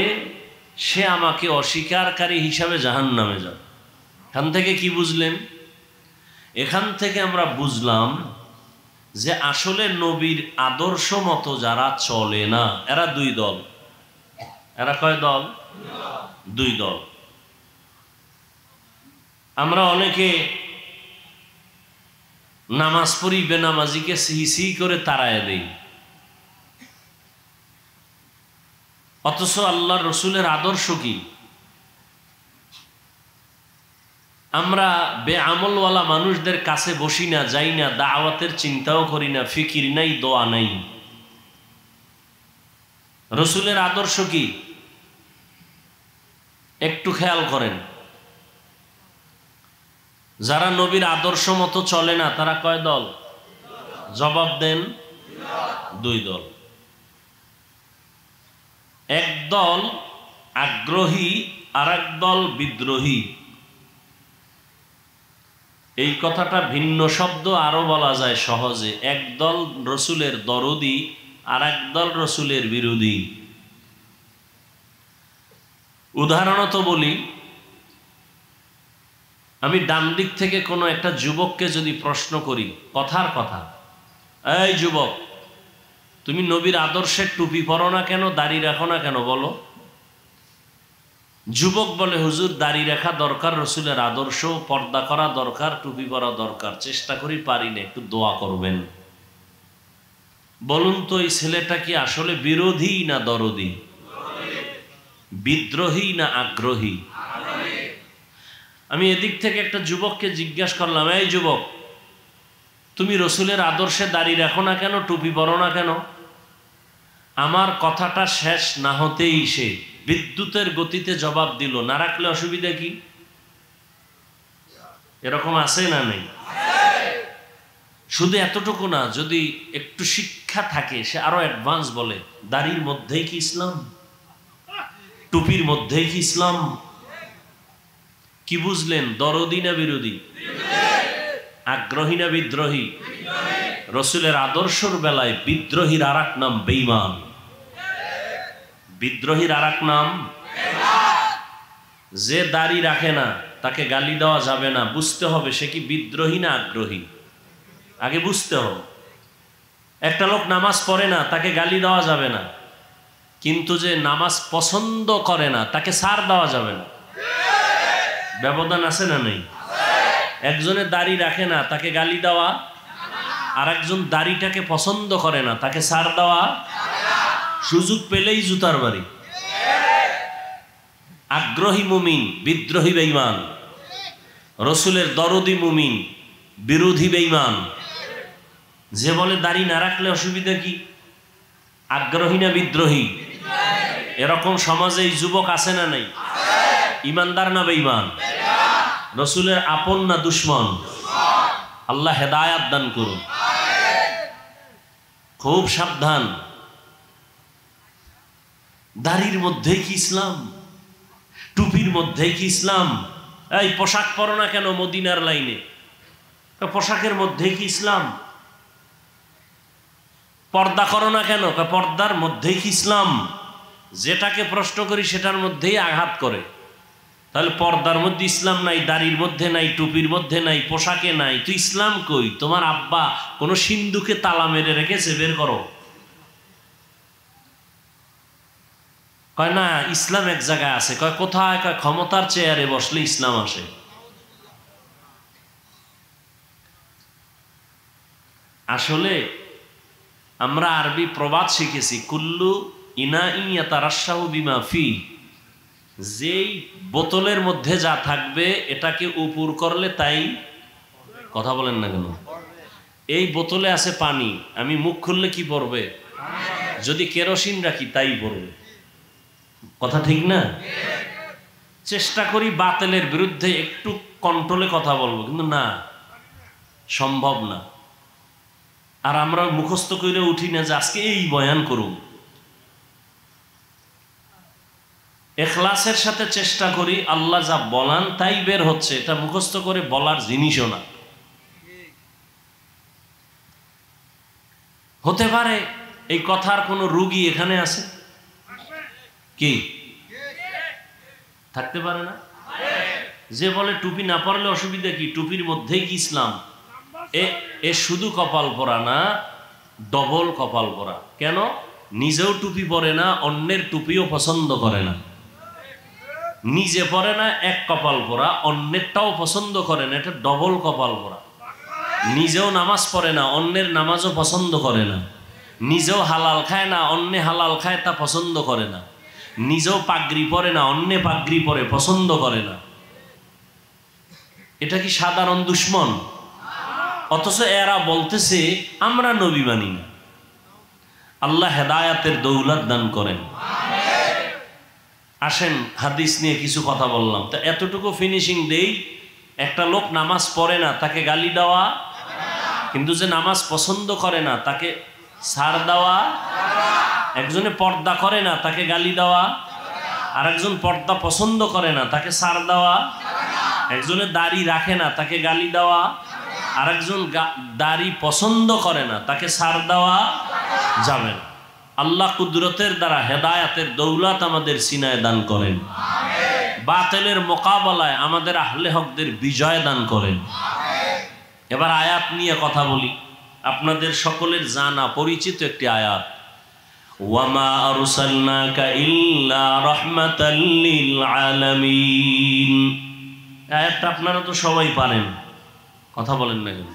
সে আমাকে অস্বীকারকারী হিসাবে জাহান্নামে যাবে। এখান থেকে কি বুঝলেন? এখান থেকে আমরা বুঝলাম যে আসলে নবীর আদর্শ মতো যারা চলে না, এরা দুই দল। এরা কয় দল? দুই দল। আমরা অনেকে নামাজ পড়ি, বেনামাজিকে সিহি করে তাড়ায় দেই, অথচ আল্লাহর রসুলের আদর্শ কি? আমরা বেআমলওয়ালা মানুষদের কাছে বসি না, যাই না, দাওয়াতের চিন্তাও করি না, ফিকির নাই, দোয়া নাই। রসুলের আদর্শ কি একটু খেয়াল করেন। যারা নবীর আদর্শ মতো চলে না তারা কয় দল? জবাব দেন। দুই দল। এক দল আগ্রহী আর এক দল বিদ্রোহী। এই কথাটা ভিন্ন শব্দ আরো বলা যায় সহজে। এক দল রসুলের দরদি আর এক দল রসুলের বিরোধী। উদাহরণত বলি, আমি ডান দিক থেকে কোনো একটা যুবককে যদি প্রশ্ন করি, কথার কথা, এই যুবক, তুমি নবীর আদর্শের টুপি পরো না কেন, দাড়ি রাখো না কেন, বলো। যুবক বলে, হুজুর দাড়ি রাখা দরকার, রসুলের আদর্শ, পর্দা করা দরকার, টুপি পরা দরকার, চেষ্টা করি পারি না, একটু দোয়া করবেন। বলুন তো এই ছেলেটা কি আসলে বিরোধী না দরদি, বিদ্রোহী না আগ্রহী? আমি এদিক থেকে একটা যুবককে জিজ্ঞাসা করলাম, এই যুবক, তুমি রসুলের আদর্শে দাড়ি রাখো না কেন, টুপি পরো না কেন? আমার কথাটা শেষ না হতেই সে বিদ্যুতের গতিতে জবাব দিল, না রাখলে অসুবিধা কি? এরকম আছে না নেই? শুধু এতটুকু না, যদি একটু শিক্ষা থাকে সে আরো অ্যাডভান্স বলে, দাড়ির মধ্যেই কি ইসলাম, টুপির মধ্যেই কি ইসলাম? কি বুঝলেন, দরদি না বিরোধী, আগ্রহী না বিদ্রোহী? রসুলের আদর্শের বেলায় বিদ্রোহীর আর এক নাম বেঈমান। বিদ্রোহীর আর এক নাম, যে দাড়ি রাখে না তাকে গালি দেওয়া যাবে না, বুঝতে হবে সে কি বিদ্রোহী না আগ্রহী, আগে বুঝতে হবে। একটা লোক নামাজ পড়ে না তাকে গালি দেওয়া যাবে না, কিন্তু যে নামাজ পছন্দ করে না তাকে ছাড় দেওয়া যাবে না। ব্যবধান আছে না নেই? একজনে দাড়ি রাখে না তাকে গালি দেওয়া, আর একজন দাড়িটাকে পছন্দ করে না তাকে ছাড় দেওয়া, সুযোগ পেলেই জুতার বাড়ি। আগ্রহী মুমিন, বিদ্রোহী বেঈমান। রসুলের দরদি মুমিন, বিরোধী বেঈমান। যে বলে দাড়ি না রাখলে অসুবিধা কি, আগ্রহী না বিদ্রোহী? এরকম সমাজে এই যুবক আছে না নাই? ইমানদার না বেঈমান? রসুলের আপন না দুশ্মন? আল্লাহ হেদায়াত দান করুন। খুব সাবধান। দাড়ির মধ্যে কি ইসলাম, টুপির মধ্যে কি ইসলাম? এই পোশাক পরো না কেন মদিনার লাইনে, পোশাকের মধ্যে কি ইসলাম? পর্দা করো না কেন, পর্দার মধ্যে কি ইসলাম? যেটাকে প্রশ্ন করি সেটার মধ্যেই আঘাত করে। তাহলে পর্দার মধ্যে ইসলাম নাই, দাড়ির মধ্যে নাই, টুপির মধ্যে নাই, পোশাকে নাই, তুই ইসলাম কই? তোমার আব্বা কোন সিন্ধুকে তালা মেরে রেখেছে, বের করো। কয় না ইসলাম এক জায়গায় আছে। কয় কোথায়? কয় ক্ষমতার চেয়ারে বসলে ইসলাম আসে। আসলে আমরা আরবি প্রবাদ শিখেছি, কুল্লু ইনাইন ইয়াতারাশাহু বিমা ফি। যেই বোতলের মধ্যে যা থাকবে এটাকে উপর করলে তাই, কথা বলেন না কেন? এই বোতলে আছে পানি, আমি মুখ খুললে কি পড়বে? যদি কেরোসিন রাখি তাই পড়বে। কথা ঠিক না? চেষ্টা করি বাতিলের বিরুদ্ধে একটু কন্ট্রোলে কথা বলবো, কিন্তু না, সম্ভব না। আর আমরা মুখস্থ করে উঠি না যে আজকে এই বয়ান করুন। ইখলাসের সাথে চেষ্টা করি, আল্লাহ যা বলান তাই বের হচ্ছে, এটা মুখস্থ করে বলার জিনিসও না। হতে পারে এই কথার কোনো রুগী এখানে আছে কি? থাকতে পারে না? যে বলে টুপি না পরলে অসুবিধা কি, টুপির মধ্যেই কি ইসলাম? এ শুধু কপাল পরা না, ডবল কপাল পরা। কেন? নিজেও টুপি পরে না, অন্যের টুপিও পছন্দ করে না। নিজে পরে না, এক কপাল পরা, অন্যেরটাও পছন্দ করে না, এটা ডবল কপাল পরা। নিজেও নামাজ পড়ে না, অন্যের নামাজও পছন্দ করে না। নিজেও হালাল খায় না, অন্য হালাল খায় তা পছন্দ করে না। নিজেও পাগড়ি পরে না, অন্য পাগড়ি পরে পছন্দ করে না। এটা কি সাধারণ দুশ্মন? অথচ এরা বলতেছে আমরা নবী মানি না, আল্লাহ হেদায়াতের দৌলত দান করেন। আসেন হাদিস নিয়ে কিছু কথা বললাম, তা এতটুকু ফিনিশিং দেই। একটা লোক নামাজ পড়ে না, তাকে গালি দেওয়া, কিন্তু যে নামাজ পছন্দ করে না তাকে ছাড় দেওয়া। একজনে পর্দা করে না তাকে গালি দেওয়া, আর একজন পর্দা পছন্দ করে না তাকে ছাড় দেওয়া। একজনে দাড়ি রাখে না তাকে গালি দেওয়া, আর একজন দাড়ি পছন্দ করে না তাকে ছাড় দেওয়া যাবে না। আল্লাহ কুদরতের দ্বারা হেদায়াতের দৌলত আমাদের সিনায় দান করেন, বাতিলের মোকাবেলায় আমাদের আহলে হকদের বিজয় দান করেন। এবার আয়াত নিয়ে কথা বলি। আপনাদের সকলের জানা পরিচিত একটি আয়াত, ওয়ামা আরসালনাকা ইল্লা রাহমাতাল লিল আলামিন। আয়াতটা আপনারা তো সবাই পারেন, কথা বলেন না কেন?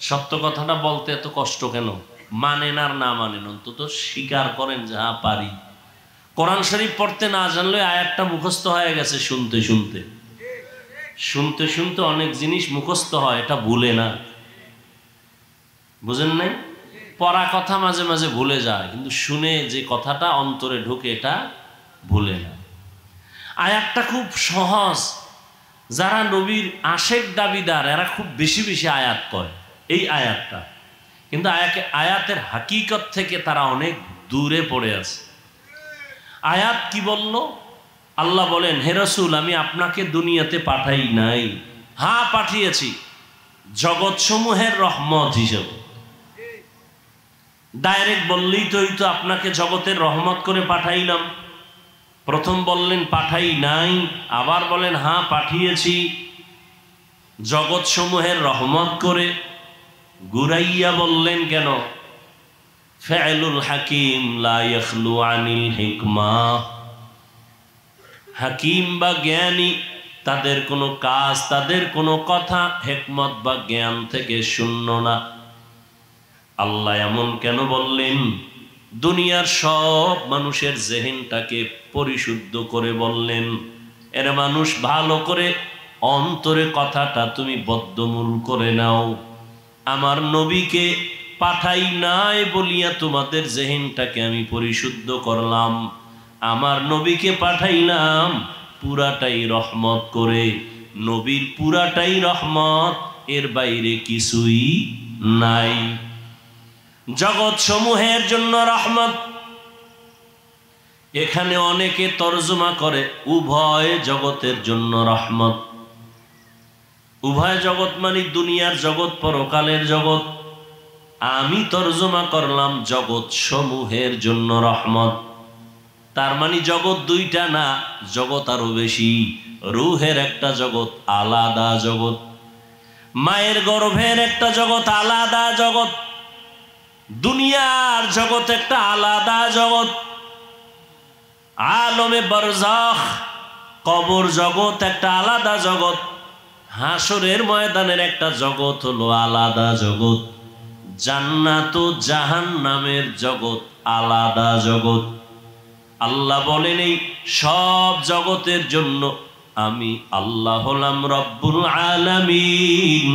সত্য কথাটা বলতে এত কষ্ট কেন? মানেন আর না মানেন, অন্তত স্বীকার করেন যে হ্যাঁ পারি। কোরআন শরীফ পড়তে না জানলে আয়াতটা মুখস্থ হয়ে গেছে শুনতে শুনতে শুনতে শুনতে অনেক জিনিস মুখস্থ হয়, এটা ভুলে না। বুঝেন নাই? পড়া কথা মাঝে মাঝে ভুলে যায়, কিন্তু শুনে যে কথাটা অন্তরে ঢুকে এটা ভুলে না। আয়াতটা খুব সহজ। যারা নবীর আশেক দাবিদার এরা খুব বেশি বেশি আয়াত করে এই আয়াতটা, কিন্তু আয়াতের হাকিকত থেকে তারা অনেক দূরে পড়ে আছে। আয়াত কি বলল? আল্লাহ বলেন, হে রাসূল, আমি আপনাকে দুনিয়াতে পাঠাই নাই। হ্যাঁ পাঠিয়েছি, জগৎ সমূহের রহমত হিসেবে। ডাইরেক্ট বললেই তো আপনাকে জগতের রহমত করে পাঠাইলাম। প্রথম বললেন পাঠাই নাই, আবার বলেন হ্যাঁ পাঠিয়েছি জগৎ সমূহের রহমত করে। গুরাইয়া বললেন কেন? ফাইলুল হাকিম লা ইয়াখলু আনিল হিকমা। হাকিম বা জ্ঞানী তাদের কোনো কাজ, তাদের কোনো কথা হিকমত বা জ্ঞান থেকে শূন্য না। আল্লাহ এমন কেন বললেন? দুনিয়ার সব মানুষের জেহেনটাকে পরিশুদ্ধ করে বললেন, এর মানুষ ভালো করে অন্তরে কথাটা তুমি বদ্ধমূল করে নাও। আমার নবীকে পাঠাই নাই বলিয়া তোমাদের জেহেনটাকে আমি পরিশুদ্ধ করলাম। আমার নবীকে পাঠাইলাম পুরাটাই রহমত করে। নবীর পুরাটাই রহমত, এর বাইরে কিছুই নাই। জগৎ সমূহের জন্য রহমত। এখানে অনেকে তরজমা করে উভয় জগতের জন্য রহমত। উভয় জগৎ মানে দুনিয়ার জগৎ, পরকালের জগৎ। আমি তরজমা করলাম জগৎ সমূহের জন্য রহমত। তার মানে জগৎ দুইটা না, জগৎ আরো বেশি। রুহের একটা জগৎ, আলাদা জগৎ। মায়ের গর্ভের একটা জগৎ, আলাদা জগৎ। দুনিয়ার জগৎ একটা আলাদা জগৎ। আলমে বারজাখ কবর জগৎ একটা আলাদা জগৎ। হাসরের ময়দানের একটা জগৎ হলো আলাদা জগৎ। জান্নাত ও জাহান্নামের জগৎ আলাদা জগৎ। আল্লাহ বলেন এই সব জগতের জন্য আমি আল্লাহ হলাম রব্বুল আলামিন,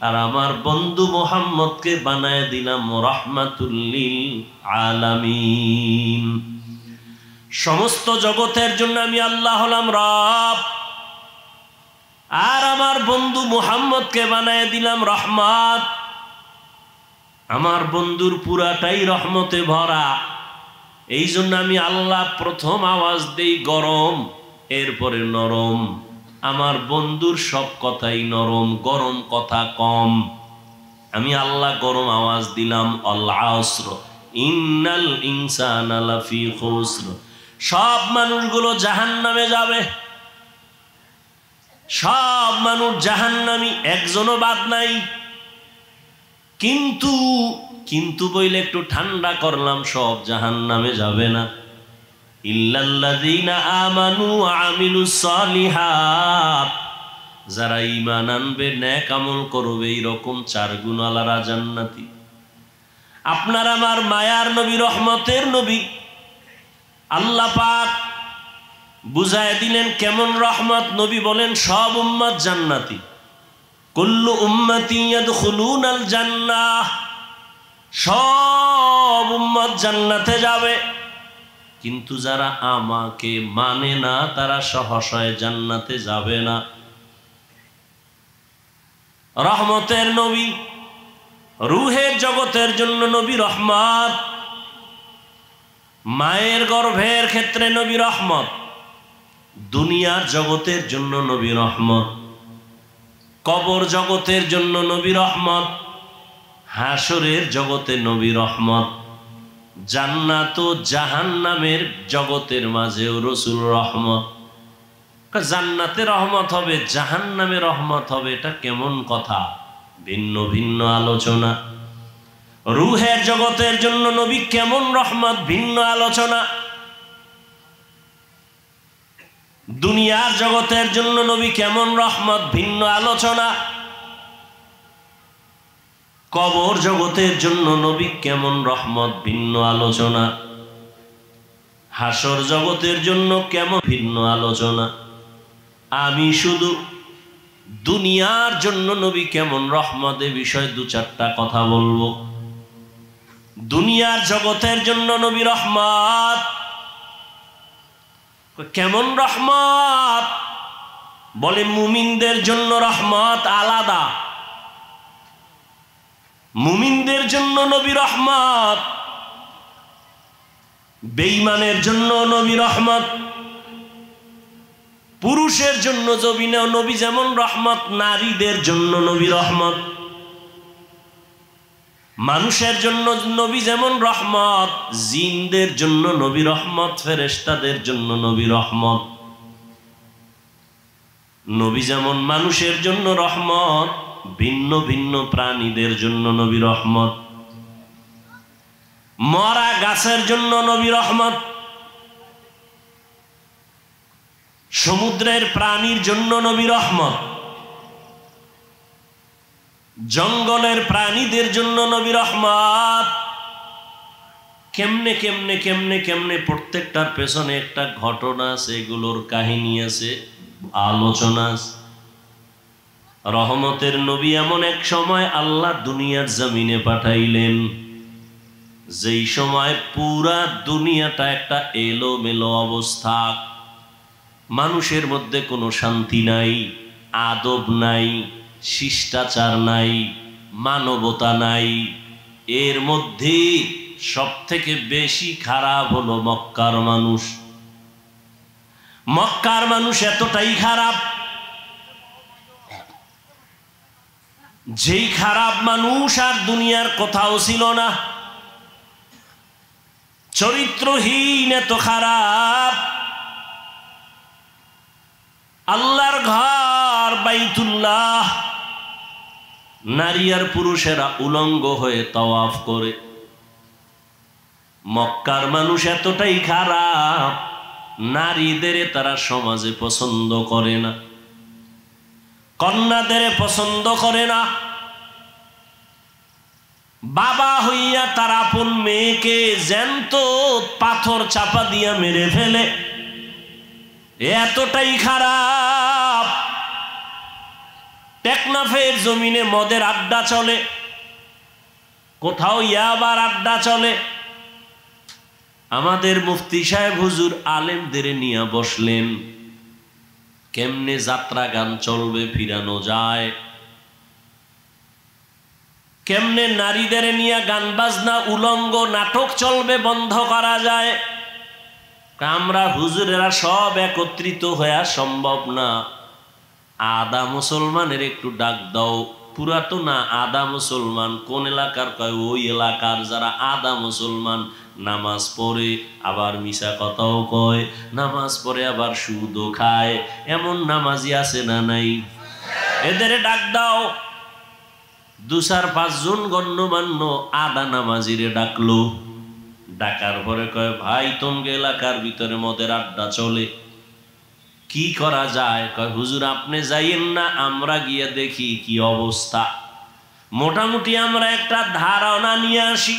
আর আমার বন্ধু মুহাম্মদকে বানায় দিলাম রাহমাতুল লিল আলামিন। সমস্ত জগতের জন্য আমি আল্লাহ হলাম রব, আর আমার বন্ধু মুহাম্মদকে বানায় দিলাম রহমত। আমার বন্ধুর পুরাটাই রহমতে ভরা। এই জন্য আমি আল্লাহ প্রথম আওয়াজ দেই গরম, এরপরে নরম। আমার বন্ধুর সব কথাই নরম, গরম কথা কম। আমি আল্লাহ গরম আওয়াজ দিলাম আল আসর ইন্নাল ইনসানা লাফি খুসর। সব মানুষগুলো জাহান্নামে যাবে, সব মানুষ জাহান্নামী, একজনও বাদ নাই। কিন্তু কিন্তু বইলে একটু ঠান্ডা করলাম, সব জাহান্নামে যাবে না। ইল্লাল্লাযীনা আমানু ওয়া আমিলুস সালিহাত, যারা ঈমান আনবে, নেক আমল করবে, এইরকম 4 গুণওয়ালারা জান্নাতি। আপনার আমার মায়ার নবী, রহমতের নবী আল্লাহ পাক বুঝায় দিলেন কেমন রহমত। নবী বলেন সব উম্মত জান্নাতি। কুল্লু উম্মতি ইয়াদখুলুনাল জান্নাহ, সব উম্মত জান্নাতে যাবে, কিন্তু যারা আমাকে মানে না তারা সহসায় জান্নাতে যাবে না। রহমতের নবী, রুহের জগতের জন্য নবী রহমত, মায়ের গর্ভের ক্ষেত্রে নবী রহমত, দুনিয়ার জগতের জন্য নবী রহমত, কবর জগতের জন্য নবী রহমত, হাসরের জগতে নবী রহমত, জান্নাত ও জাহান্নামের জগতের মাঝেও রসুল রহমত। জান্নাতে রহমত হবে, জাহান্নামে রহমত হবে, এটা কেমন কথা? ভিন্ন ভিন্ন আলোচনা। রুহের জগতের জন্য নবী কেমন রহমত, ভিন্ন আলোচনা। দুনিয়ার জগতের জন্য নবী কেমন রহমত, ভিন্ন আলোচনা। কবর জগতের জন্য নবী কেমন রহমত, ভিন্ন আলোচনা। হাসর জগতের জন্য কেমন, ভিন্ন আলোচনা। আমি শুধু দুনিয়ার জন্য নবী কেমন রহমত এ বিষয়ে দু চারটা কথা বলবো। দুনিয়ার জগতের জন্য নবী রহমত, কেমন রহমত? বলে মুমিনদের জন্য রহমত আলাদা, মুমিনদের জন্য নবী রহমত, বেঈমানের জন্য নবী রহমত। পুরুষের জন্য নবী যেমন রহমত, নারীদের জন্য নবী রহমত। মানুষের জন্য নবী যেমন রহমত, জিনদের জন্য নবী রহমত, ফেরেশতাদের জন্য নবী রহমত। নবী যেমন মানুষের জন্য রহমত, ভিন্ন ভিন্ন প্রাণীদের জন্য নবী রহমত। মরা গাছের জন্য নবী রহমত, সমুদ্রের প্রাণীর জন্য নবী রহমত, জঙ্গলের প্রাণীদের জন্য নবী রহমত। কেমনে কেমনে কেমনে কেমনে প্রত্যেকটার পেছনে একটা ঘটনা আছে, এগুলোর কাহিনী আছে, আলোচনা আছে। রহমতের নবী এমন এক সময় আল্লাহ দুনিয়ার জমিনে পাঠাইলেন, যেই সময় পুরা দুনিয়াটা একটা এলোমেলো অবস্থা, মানুষের মধ্যে কোনো শান্তি নাই, আদব নাই, শিষ্টাচার নাই, মানবতা নাই। এর মধ্যে সব থেকে বেশি খারাপ হলো মক্কার মানুষ। মক্কার মানুষ এতটাই খারাপ, যেই খারাপ মানুষ আর দুনিয়ার কোথাও ছিল না। চরিত্রহীন, এত খারাপ। আল্লাহর ঘর বাইতুল্লাহ, নারী আর পুরুষেরা উলঙ্গ হয়ে তাওয়াফ করে। মক্কার মানুষ এতটাই খারাপ, নারীদের তারা সমাজে পছন্দ করে না, কন্যাদের পছন্দ করে না। বাবা হইয়া তার আপন মেয়েকে জ্যান্ত পাথর চাপা দিয়া মেরে ফেলে, এতটাই খারাপ। টেকনাফের জমিনে মদের আড্ডা চলে, কোথাও ইয়াবার আড্ডা চলে। আমাদের মুফতি সাহেব হুজুর আলেমদের নিয়ে বসলেন, কেমনে যাত্রা গান চলবে, ফিরানো যায়, কেমনে নারীদের নিয়ে গান বাজনা উলঙ্গ নাটক চলবে, বন্ধ করা যায়। আমরা হুজুরেরা সব একত্রিত হয়ে সম্ভব না। আদা মুসলমানের একটু ডাক দাও। পুরাতো না আদা মুসলমান কোন এলাকার? কয় ওই এলাকার যারা আদা মুসলমান, নামাজ পড়ে আবার মিশা কথাও কয়, নামাজ পড়ে আবার সুদও খায়, এমন নামাজি আছে না নাই? এদের ডাক দাও। 2-4-5 জন গণ্যমান্য আদা নামাজিরে ডাকলো। ডাকার পরে কয়, ভাই তোমকে এলাকার ভিতরে মদের আড্ডা চলে, কি করা যায়? কয়, হুজুর আপনি যাইয়েন না, আমরা গিয়ে দেখি কি অবস্থা। মোটামুটি আমরা একটা ধারণা নিয়ে আসি,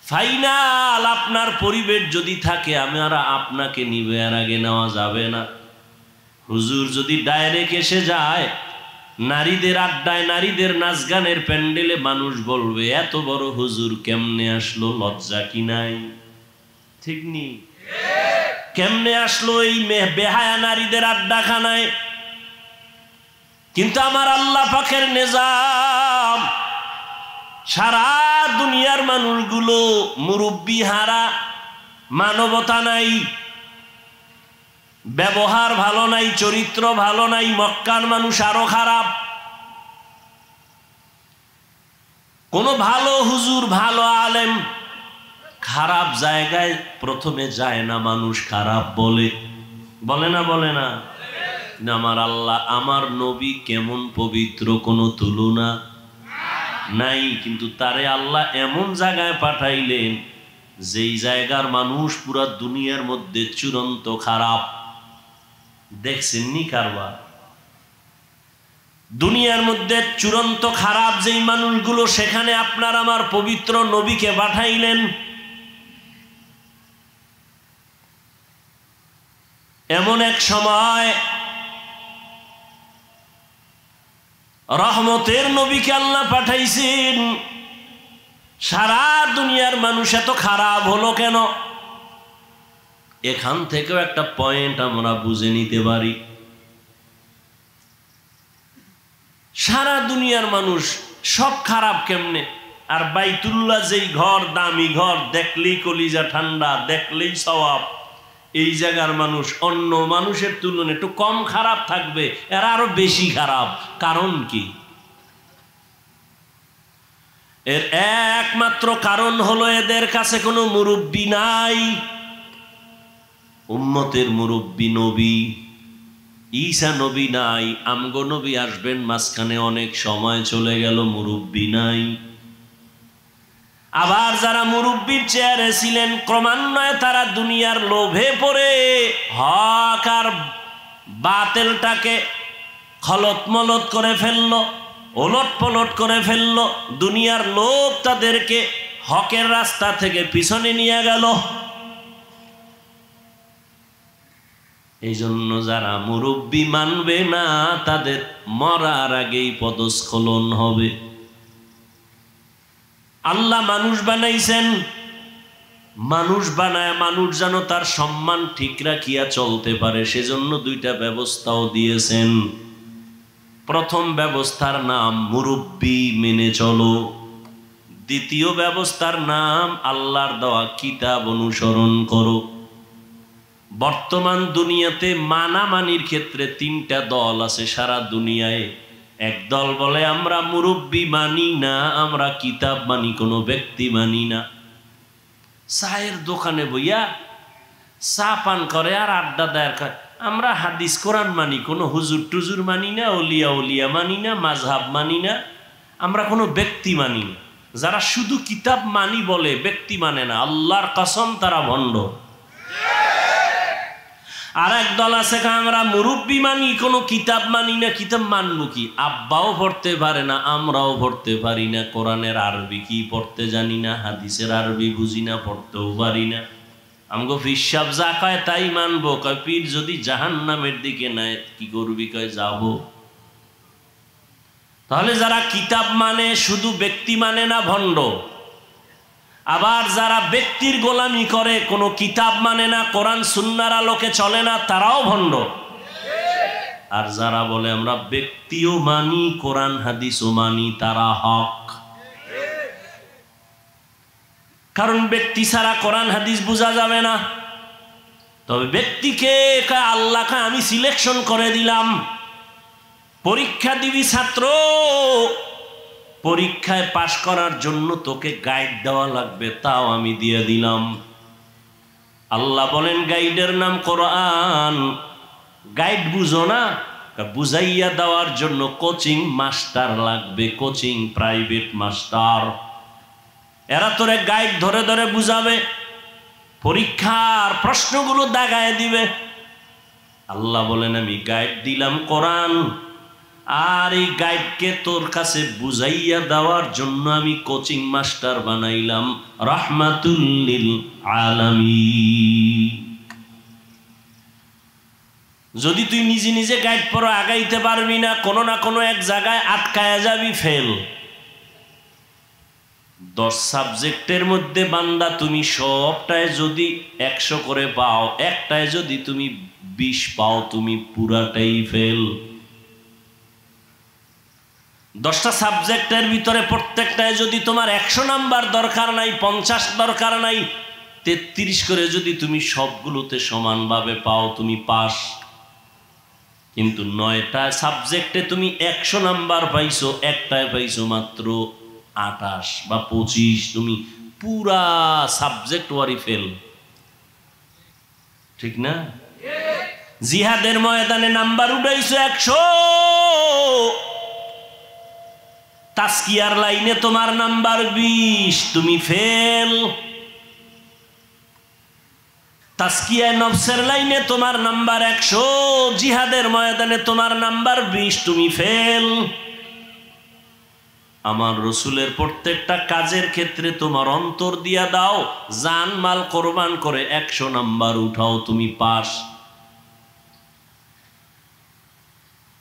ফাইনাল আপনার পরিবেশ যদি থাকে আমরা আপনাকে নিবে, এর আগে নেওয়া যাবে না। হুজুর যদি ডাইরেক্ট এসে যায়, নারীদের আড্ডায়, নারীদের নাচ গানের প্যান্ডেলে মানুষ বলবে এত বড় হুজুর কেমনে আসলো, লজ্জা কি নাই? ঠিক নি? কেমনে আসলো এই বেহায়া নারীদের আড্ডাখানায়? কিন্তু আমার আল্লাহ পাকের নিজাম, সারা দুনিয়ার মানুষগুলো মুরব্বি হারা, মানবতা নাই, ব্যবহার ভালো নাই, চরিত্র ভালো নাই। মক্কার মানুষ আরো খারাপ। কোন ভালো হুজুর, ভালো আলেম খারাপ জায়গায় প্রথমে যায় না, মানুষ খারাপ বলে, বলে না? বলে না? আমার আল্লাহ, আমার নবী কেমন পবিত্র, কোনো তুলনা নাই, কিন্তু তারে আল্লাহ এমন জায়গায় পাঠাইলেন যেই জায়গার মানুষ পুরা দুনিয়ার মধ্যে চূড়ান্ত খারাপ। দেখছেন নি কারবার? দুনিয়ার মধ্যে চূড়ান্ত খারাপ যেই মানুষগুলো, সেখানে আপনার আমার পবিত্র নবীকে পাঠাইলেন। এমন এক সময় রহমতের নবীকে আল্লাহ পাঠাইছেন। সারা দুনিয়ার মানুষ এত খারাপ হলো কেন? এখান থেকেও একটা পয়েন্ট আমরা বুঝে নিতে পারি। সারা দুনিয়ার মানুষ সব খারাপ কেমনে? আর বাইতুল্লাহ যেই ঘর, দামি ঘর, দেখলেই কলিজা ঠান্ডা, দেখলেই সওয়াব, এই জায়গার মানুষ অন্য মানুষের তুলনায় একটু কম খারাপ থাকবে, এরা আরো বেশি খারাপ। কারণ কি? এর একমাত্র কারণ হলো এদের কাছে কোনো মুরব্বি নাই। উম্মতের মুরব্বি নবী ঈসা নবী নাই, আমগো নবী আসবেন, মাঝখানে অনেক সময় চলে গেল, মুরব্বি নাই। আবার যারা মুরব্বির চেয়ারে ছিলেন, ক্রমান্বয়ে তারা দুনিয়ার লোভে পড়ে হক আর বাতিলটাকে খলতমলত করে ফেললো, ওলট পলট করে ফেললো। দুনিয়ার লোভ তাদেরকে হকের রাস্তা থেকে পিছনে নিয়ে গেল। এই জন্য যারা মুরব্বি মানবে না, তাদের মরার আগেই পদস্খলন হবে। আল্লাহ মানুষ বানাইছেন, মানুষ বানায় মানুষ যেন তার সম্মান ঠিক রাখিয়া চলতে পারে, সেজন্য দুইটা ব্যবস্থাও দিয়েছেন। প্রথম ব্যবস্থার নাম মুরব্বি মেনে চলো, দ্বিতীয় ব্যবস্থার নাম আল্লাহর দেওয়া কিতাব অনুসরণ করো। বর্তমান দুনিয়াতে মানামানির ক্ষেত্রে তিনটা দল আছে সারা দুনিয়ায়। এক দল বলে আমরা মুরব্বি মানি না, আমরা কিতাব মানি, কোনো ব্যক্তি মানি না। চায়ের দোকানে বইয়া চা পান করে আর আড্ডা দেয়, আমরা হাদিস কোরআন মানি, কোনো হুজুর টুজুর মানি না, ওলিয়া উলিয়া মানি না, মাযহাব মানি না, আমরা কোনো ব্যক্তি মানি না। যারা শুধু কিতাব মানি বলে, ব্যক্তি মানে না, আল্লাহর কসম তারা ভণ্ড। আর এক দল আছে আমরা মুরব্বি মানি, কোনো কিতাব মানি না। কিতাব মানবো কি? আব্বাও পড়তে পারে না, আমরাও পড়তে পারি না, কোরআনের আরবি কি পড়তে জানি না, হাদিসের আরবি বুঝি না, পড়তেও পারি না। আমগো ফিসাব যা কয় তাই মানবো। কয় পীর যদি জাহান্নামের দিকে নেয় কি করবি? কয় যাবো। তাহলে যারা কিতাব মানে, শুধু ব্যক্তি মানে না, ভণ্ড। আবার যারা ব্যক্তির গোলামি করে, কোনো কিতাব মানে না, কোরআন সুন্নাহর আলোকে চলে না, তারাও ভণ্ড। আর যারা বলে আমরা ব্যক্তিও মানি, কোরআন হাদিসও মানি, তারা হক। কারণ ব্যক্তি ছাড়া কোরআন হাদিস বোঝা যাবে না। তবে ব্যক্তিকে আল্লাহকে আমি সিলেকশন করে দিলাম, পরীক্ষা দিবি ছাত্র, পরীক্ষায় পাশ করার জন্য তোকে গাইড দেওয়া লাগবে, তাও আমি দিয়ে দিলাম। আল্লাহ বলেন গাইডের নাম কোরআন। গাইড বুঝো না, বুঝাইয়া দেওয়ার জন্য কোচিং মাস্টার লাগবে, কোচিং প্রাইভেট মাস্টার। এরা তোরে গাইড ধরে ধরে বুঝাবে, পরীক্ষার প্রশ্নগুলো দাগায় দিবে। আল্লাহ বলেন আমি গাইড দিলাম কোরআন, আর এই গাইডকে তোর কাছে বুঝাইয়া দেওয়ার জন্য আমি কোচিং মাস্টার বানাইলাম রাহমাতুল লিল আলামিন। যদি তুই নিজে নিজে গাইড পড়ো আগাইতে পারবি না, কোনো না কোনো এক জায়গায় আটকায়া যাবি, ফেল। 10 সাবজেক্টের মধ্যে বান্দা তুমি সবটায় যদি 100 করে পাও, একটায় যদি তুমি 20 পাও, তুমি পুরাটাই ফেল। 10টা সাবজেক্টের ভিতরে প্রত্যেকটায় যদি তোমার 100 নাম্বার দরকার নাই, 50 দরকার নাই, 33 করে যদি তুমি সবগুলোতে সমানভাবে পাও, তুমি পাস। কিন্তু 9টা সাবজেক্টে তুমি 100 নাম্বার পাইছো, একটায় পাইছো মাত্র 28 বা 25, তুমি পুরা সাবজেক্ট ওয়ারি ফেল। ঠিক না? জিহাদের ময়দানে নাম্বার উঠাইছো 100, তাসকিয়ার লাইনে তোমার নাম্বার 20, তুমি ফেল। তাসকিয়ায়ে নফসের লাইনে তোমার নাম্বার 100, জিহাদের ময়দানে তোমার নাম্বার 20, তুমি ফেল। আমার রসুলের প্রত্যেকটা কাজের ক্ষেত্রে তোমার অন্তর দিয়া দাও, জান মাল কোরবান করে 100 নাম্বার উঠাও, তুমি পাস।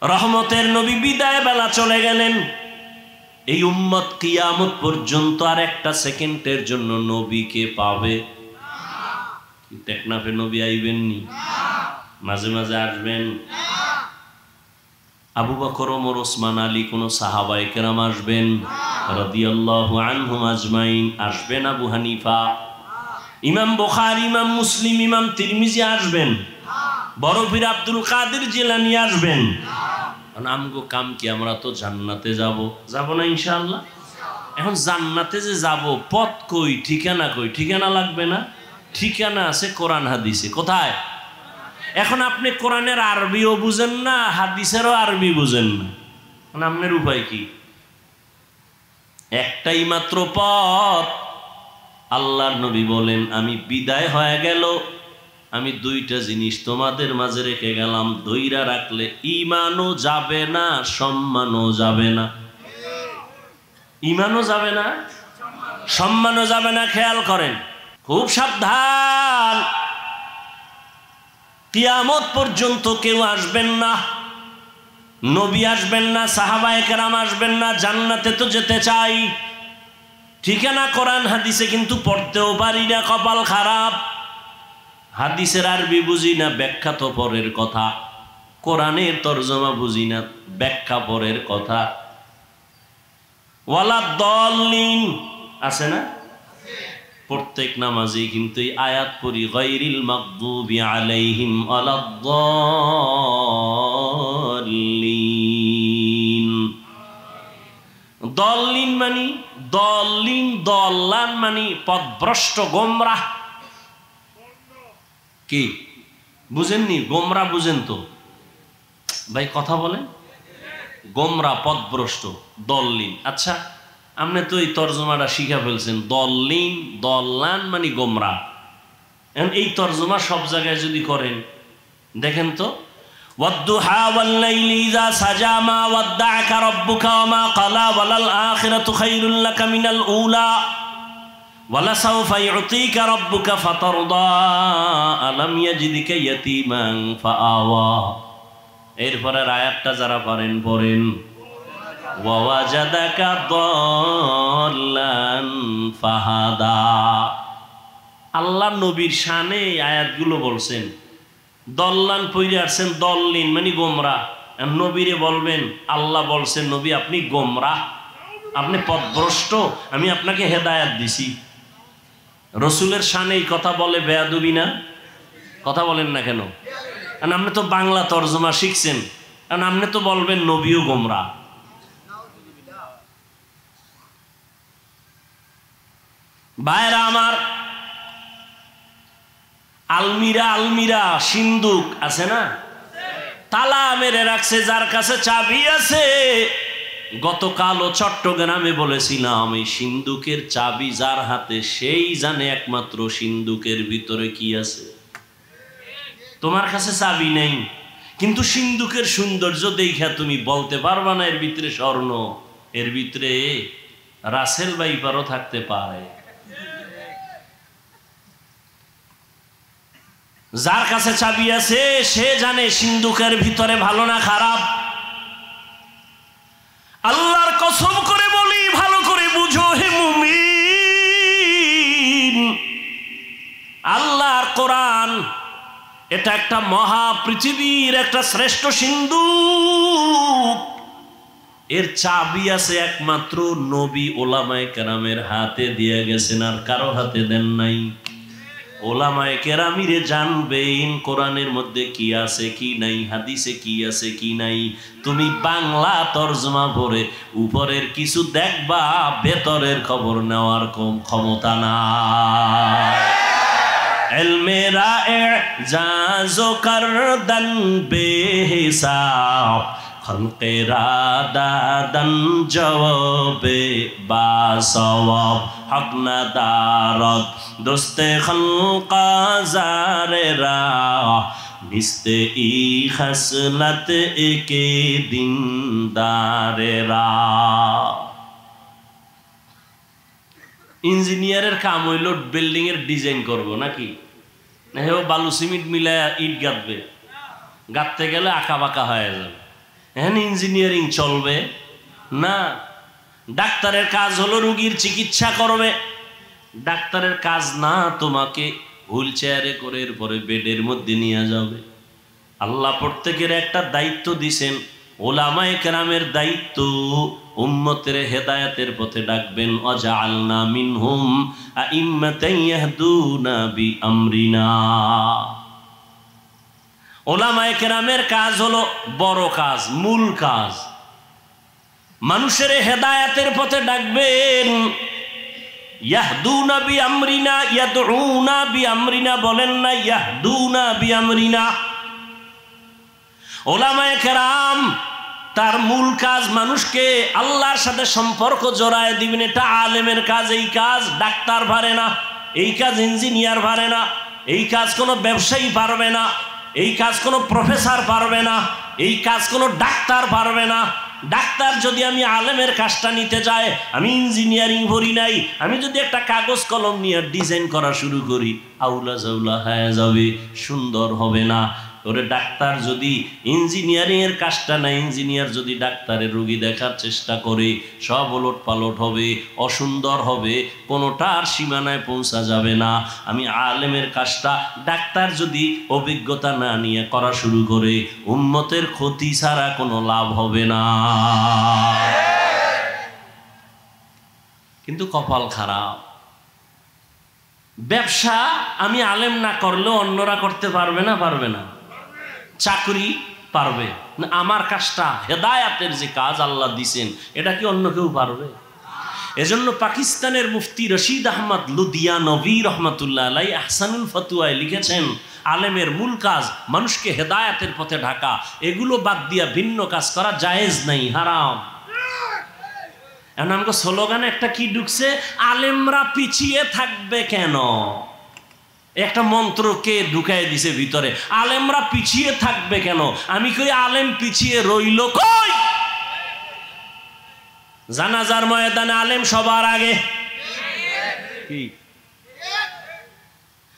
রহমতের নবী বিদায় বেলা চলে গেলেন। এই উম্মত কিয়ামত পর্যন্ত আর একটা সেকেন্ডের জন্য নবীকে পাবে? টেকনাফে নবী আইবেননি? মাঝে মাঝে আসবেন? আবু বকর, ওমর, ওসমান, আলী কোন সাহাবায়ে কেরাম আসবেন রাদিয়াল্লাহু আনহুম আজমাইন? আসবেন? আবু হানিফা, ইমাম বুখারী, ইমাম মুসলিম, ইমাম তিরমিজি আসবেন? বড় পীর আব্দুল কাদের জিলানী আসবেন? আমগো কাম কি? আমরা তো জান্নাতে যাব, যাব না ইনশাআল্লাহ? এখন জান্নাতে যে যাব, পথ কই, ঠিকানা কই? ঠিকানা লাগবে না? ঠিকানা আছে কোরআন হাদিসে। কোথায়? এখন আপনি কোরআনের আরবিও বুঝেন না, হাদিসেরও আরবি বুঝেন না, আপনার উপায় কি? একটাই মাত্র পথ। আল্লাহর নবী বলেন, আমি বিদায় হয়ে গেল, আমি 2টা জিনিস তোমাদের মাঝে রেখে গেলাম, ধইরা রাখলে ঈমানও যাবে না, সম্মানও যাবে না। ঈমানও যাবে না, সম্মানও যাবে না। খেয়াল করেন, খুব সাবধান। কিয়ামত পর্যন্ত কেউ আসবেন না, নবী আসবেন না, সাহাবায়ে কেরাম আসবেন না। জান্নাতে তো যেতে চাই, ঠিকানা কোরআন হাদিসে কিন্তু পড়তেও পারি না, কপাল খারাপ। হাদিসের আরবি বুঝি না, ব্যাখ্যা তো পরের কথা। কোরআনের তরজমা বুঝি না, ব্যাখ্যা পরের কথা। ওয়ালা দল্লিন আছে না? প্রত্যেক নামাজে কিন্তু এই আয়াত পড়ি, গায়রিল মাগদুবি আলাইহিম ওয়ালাদ-দাল্লিন। দল্লিন মানে দল্লিন, দল্লান মানে পথভ্রষ্ট, গোমরাহ। কি বুঝেননি? গোমরা বুঝেন তো ভাই? কথা বলেন। গোমরা, পথভ্রষ্ট, দল্লিন। আচ্ছা, আপনি তো এই তর্জমাটা শিখা ফেলছেন, দল্লিন, দল্লান মানে গোমরা। এখন এই তর্জমা সব জায়গায় যদি করেন, দেখেন তো, ওয়াদ-দুহা ওয়াল-লাইলি ইযা সাজা মা ওয়াদ্দা'আকা রাব্বুকা ওয়া মা ক্বালা ওয়ালাল আখিরাতু খায়রুল লাকা মিনাল উলা ওয়ালাসাউফা ইউতিকা রাব্বুকা ফাতারদা আলাম ইয়াজিদিকা ইয়াতীমান ফাআওয়া। এরপরের আয়াতটা যারা পারেন পড়েন, ওয়া ওয়াজাদাকা দাল্লান ফাহাদা। আল্লাহ নবীর শানে এই আয়াতগুলো বলছেন। দল্লান পইরে আসছেন, দল্লিন মানে গোমরা। নবীরে বলবেন, আল্লাহ বলছেন, নবী আপনি গোমরা, আপনি পথভ্রষ্ট, আমি আপনাকে হেদায়াত দিছি। রসুলের শানে এই কথা বলে বেয়াদবি না? কথা বলেন না কেন? কারণ আপনি তো বাংলা তর্জমা শিখছেন, কারণ আপনি তো বলবেন নবীও গোমরা। ভাইরা আমার, আলমিরা, আলমিরা সিন্দুক আছে না, তালা মেরে রাখছে, যার কাছে চাবি আছে। গতকালও চট্টগ্রামে বলেছিলাম, এই সিন্দুকের চাবি যার হাতে, সেই জানে একমাত্র সিন্দুকের ভিতরে কি আছে। তোমার কাছে চাবি নেই, কিন্তু সিন্দুকের সৌন্দর্য দেখা তুমি বলতে পারবা না এর ভিতরে স্বর্ণ, এর ভিতরে রাসেল ভাইপারও থাকতে পারে। যার কাছে চাবি আছে সে জানে সিন্ধুকের ভিতরে ভালো না খারাপ। আল্লাহর কসম করে বলি, ভালো করে বুঝো হে মুমিন, আল্লাহর কোরআন এটা একটা মহা পৃথিবীর একটা শ্রেষ্ঠ সিন্ধুক। এর চাবি আছে একমাত্র নবী ওলামায়ে কেরামের হাতে দিয়ে গেছেন, আর কারো হাতে দেন নাই। ওলামায়ে কেরামিরে জানবেন কোরআনের মধ্যে কি আছে কি নাই, হাদিসে কি আছে কি নাই। তুমি বাংলা তরজমা পড়ে উপরের কিছু দেখবা, ভেতরের খবর নেওয়ার কম ক্ষমতা না। ইলমে রা'জাজো করদন বেহিসাব, খলকে রাদাদন জওয়াবে বাসওয়াব, হক নাদারত দোস্তে খলকা জারেরা, নিস্তে ই খসলত একে দিনদারেরা। ইঞ্জিনিয়ারের কাম হইল বিল্ডিং এর ডিজাইন করব নাকি, না হেও বালু সিমেন্ট মিলায় ইট গাঁথবে, গাঁথতে গেলে আঁকা বাঁকা হয়ে যাবে। এখন ইঞ্জিনিয়ারিং চলবে না। ডাক্তারের কাজ হলো রোগীর চিকিৎসা করবে, ডাক্তারের কাজ না তোমাকে হুইল চেয়ারে করে এরপরে বেডের মধ্যে নিয়ে যাবে। আল্লাহ প্রত্যেকের একটা দায়িত্ব দিছেন, ওলামায়ে কেরামের দায়িত্ব উম্মতের হেদায়েতের পথে ডাকবেন। ওয়াজআলনা মিনহুম আইম্মাতান ইয়াহদুনা বিআমরিনা। ওলামায়ে কেরামের কাজ হলো বড় কাজ, মূল কাজ, মানুষের হেদায়েতের পথে ডাকবেন। ইয়াহদুনা বিআমরিনা, ইয়াদউনা বিআমরিনা বলেন না, ইয়াহদুনা বিআমরিনা। ওলামায়ে কেরাম তার মূল কাজ মানুষকে আল্লাহর সাথে সম্পর্ক জড়ায় দিবেন, এটা আলেমের কাজ। এই কাজ ডাক্তার পারে না, এই কাজ ইঞ্জিনিয়ার পারে না, এই কাজ কোনো ব্যবসায়ী পারবে না, এই কাজ কোনো প্রফেসর পারবে না, এই কাজ কোনো ডাক্তার পারবে না। ডাক্তার যদি আমি আলেমের কাজটা নিতে যাই, আমি ইঞ্জিনিয়ারিং পড়ি নাই, আমি যদি একটা কাগজ কলম নিয়ে ডিজাইন করা শুরু করি, আউলা জাউলা হয়ে যাবে, সুন্দর হবে না। ওরে ডাক্তার যদি ইঞ্জিনিয়ারিং এর কাজটা না, ইঞ্জিনিয়ার যদি ডাক্তারের রোগী দেখার চেষ্টা করে, সব ওলট পালট হবে, অসুন্দর হবে, কোনোটার সীমানায় পৌঁছা যাবে না। আমি আলেমের কাজটা ডাক্তার যদি অভিজ্ঞতা না নিয়ে করা শুরু করে, উম্মতের ক্ষতি ছাড়া কোনো লাভ হবে না। কিন্তু কপাল খারাপ, ব্যবসা আমি আলেম না করলেও অন্যরা করতে পারবে না, পারবে না। চাকরি পারবে না, আমার কাজটা হেদায়াতের যে কাজ আল্লাহ দিছেন, এটা কি অন্য কেউ পারবে? এজন্য পাকিস্তানের মুফতি রশিদ আহমদ লুধিয়ানভি রহমাতুল্লাহ আলাইহি আহসানুল ফতোয়ায় লিখেছেন, আলেমের মূল কাজ মানুষকে হেদায়াতের পথে ঢাকা, এগুলো বাদ দিয়া ভিন্ন কাজ করা জায়েজ নাই, হারাম। এখন আমাকে স্লোগানে একটা কি ঢুকছে, আলেমরা পিছিয়ে থাকবে কেন? একটা মন্ত্রকে ঢুকাই দিছে ভিতরে, আলেমরা পিছিয়ে থাকবে কেন? আমি কই আলেম পিছিয়ে রইল কই? জানাজার ময়দানে আলেম সবার আগে,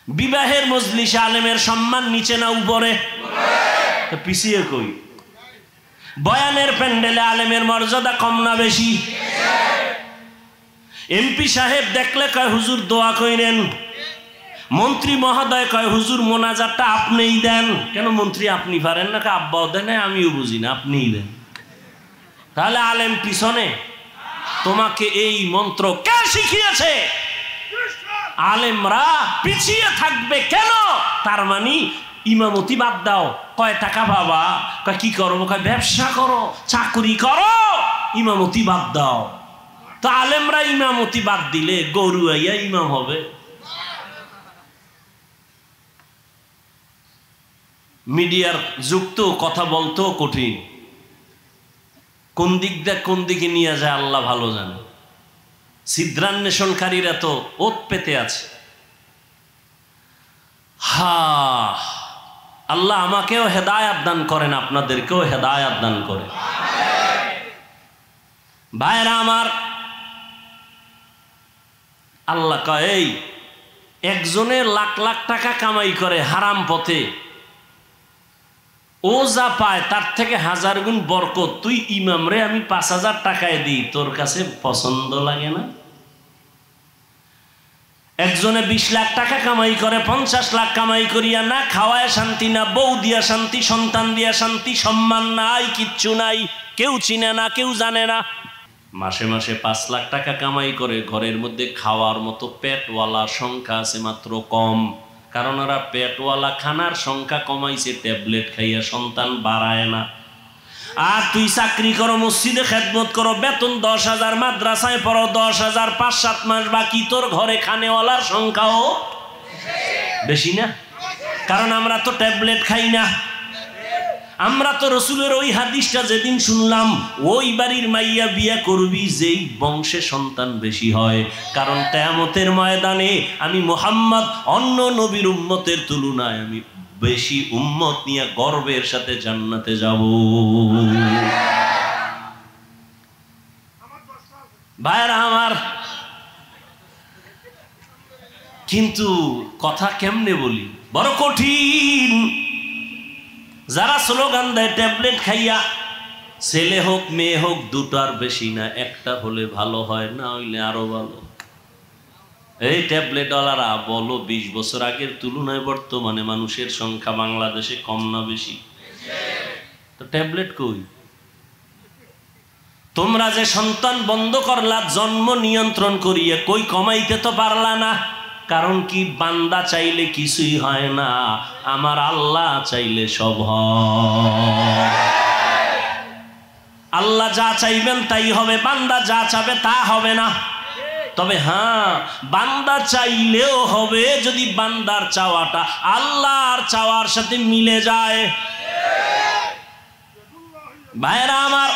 বিবাহের মজলিসে আলেমের সম্মান নিচে না উপরে? পিছিয়ে কই? বয়ানের প্যান্ডেলে আলেমের মর্যাদা কম না বেশি? এমপি সাহেব দেখলে কয় হুজুর দোয়া কইরেন, মন্ত্রী মহোদয় কয় হুজুর মোনাজাতটা আপনিই দেন। কেন মন্ত্রী আপনি পারেন না? আব্বাও দেন, আমিও বুঝি না, আপনিই দেন। তাহলে আলেম পিছনে? তোমাকে এই মন্ত্র কে শিখিয়েছে? আলেমরা পিছিয়ে থাকবে কেন? তার মানে ইমামতি বাদ দাও, কয় টাকা পাবা, কয় কি করবো, কয় ব্যবসা করো, চাকরি করো, ইমামতি বাদ দাও। তো আলেমরা ইমামতি বাদ দিলে গরু আইয়া ইমাম হবে? মিডিয়ার যুগ তো, কথা বলতেও কঠিন, কোন দিক দিয়ে কোন দিকে নিয়ে যায় আল্লাহ ভালো জানে। ছিদ্রান্বেষণকারীরা তো ওত পেতে আছে। আল্লাহ আমাকেও হেদায়াত দান করেন, আপনাদেরকেও হেদায়াত দান করেন। ভাইরা আমার, আল্লাহ কয় একজনে লাখ লাখ টাকা কামাই করে হারাম পথে, ও যা পায় তার থেকে 1000 গুণ বরকত। তুই ইমাম রে আমি 5000 টাকায় দিই, তোর কাছে পছন্দ লাগে না? একজনে 20 লাখ টাকা কামাই করে, 50 লাখ কামাই করিয়া না খাওয়ায় শান্তি, না বউ দিয়া শান্তি, সন্তান দিয়া শান্তি, সম্মান নাই, কিচ্ছু নাই, কেউ চিনে না, কেউ জানে না। মাসে মাসে 5 লাখ টাকা কামাই করে, ঘরের মধ্যে খাওয়ার মতো পেটওয়ালা সংখ্যা আছে মাত্র কম, কারণ ওরা পেটওয়ালা খানার সংখ্যা কমাইছে, ট্যাবলেট খাইয়া সন্তান বাড়ায় না। আর তুই চাকরি করো, মসজিদে খেদমত করো, বেতন 10,000, মাদ্রাসায় পড়ো 10,000, 5-7 মাস বাকি, তোর ঘরে খানেওয়ালার সংখ্যাও বেশি না? কারণ আমরা তো ট্যাবলেট খাই না। আমরা তো রসুলের ওই হাদিসটা যেদিন শুনলাম, ওই বাড়ির মাইয়া বিয়া করবি যেই বংশে সন্তান বেশি হয়, কারণ কিয়ামতের ময়দানে আমি মুহাম্মদ অন্য নবীর উম্মতের তুলনায় আমি বেশি উম্মত নিয়ে গর্বের সাথে জান্নাতে যাব। ভাইরা আমার, কিন্তু কথা কেমনে বলি, বড় কঠিন। যারা স্লোগান দেয় ট্যাবলেট খাইয়া, ছেলে হোক মেয়ে হোক দুটার বেশি না, একটা হলে ভালো হয়, না হইলে আরো ভালো। এই ট্যাবলেটওয়ালারা বলো 20 বছর আগের তুলনায় বর্তমানে মানুষের সংখ্যা বাংলাদেশে কম না বেশি? তো ট্যাবলেট কই? তোমরা যে সন্তান বন্ধ করলা জন্ম নিয়ন্ত্রণ করিয়ে, কই কমাইতে তো পারলা না। কারণ কি? বান্দা চাইলে কিছুই হয় না, আমার আল্লাহ চাইলে সব হয়। আল্লাহ যা চাইবেন তাই হবে, বান্দা যা চাবে তা হবে না। তবে হ্যাঁ, বান্দা চাইলেও হবে যদি বান্দার চাওয়াটা আল্লাহর চাওয়ার সাথে মিলে যায়। ভাইরা আমার,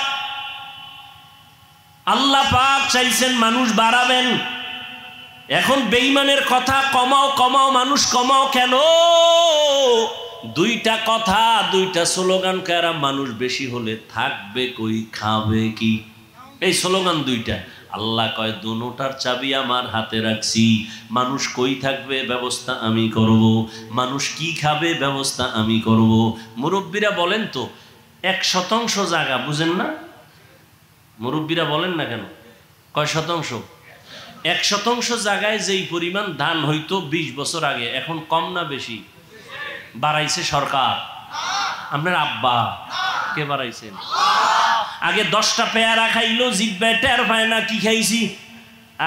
আল্লাহ পাক চাইছেন মানুষ বাড়াবেন। এখন বেঈমানের কথা কমাও কমাও, মানুষ কমাও কেন? দুইটা কথা, দুইটা স্লোগান কারা, মানুষ বেশি হলে থাকবে কই, খাবে কি? এই স্লোগান দুইটা। আল্লাহ কয় দুনোটার চাবি আমার হাতে রাখছি, মানুষ কই থাকবে ব্যবস্থা আমি করব, মানুষ কি খাবে ব্যবস্থা আমি করব। মুরব্বীরা বলেন তো, 1% জায়গা বুঝেন না? মুরব্বীরা বলেন না কেন? কয় শতাংশ? 1% জায়গায় যেই পরিমাণ ধান হইতো 20 বছর আগে, এখন কম না বেশি? বাড়াইছে সরকার? আপনার আব্বা? কে বাড়াইছেন? আগে 10টা পেয়ারা খাইলো, জিব্বায় টের পায় না কি খাইছি,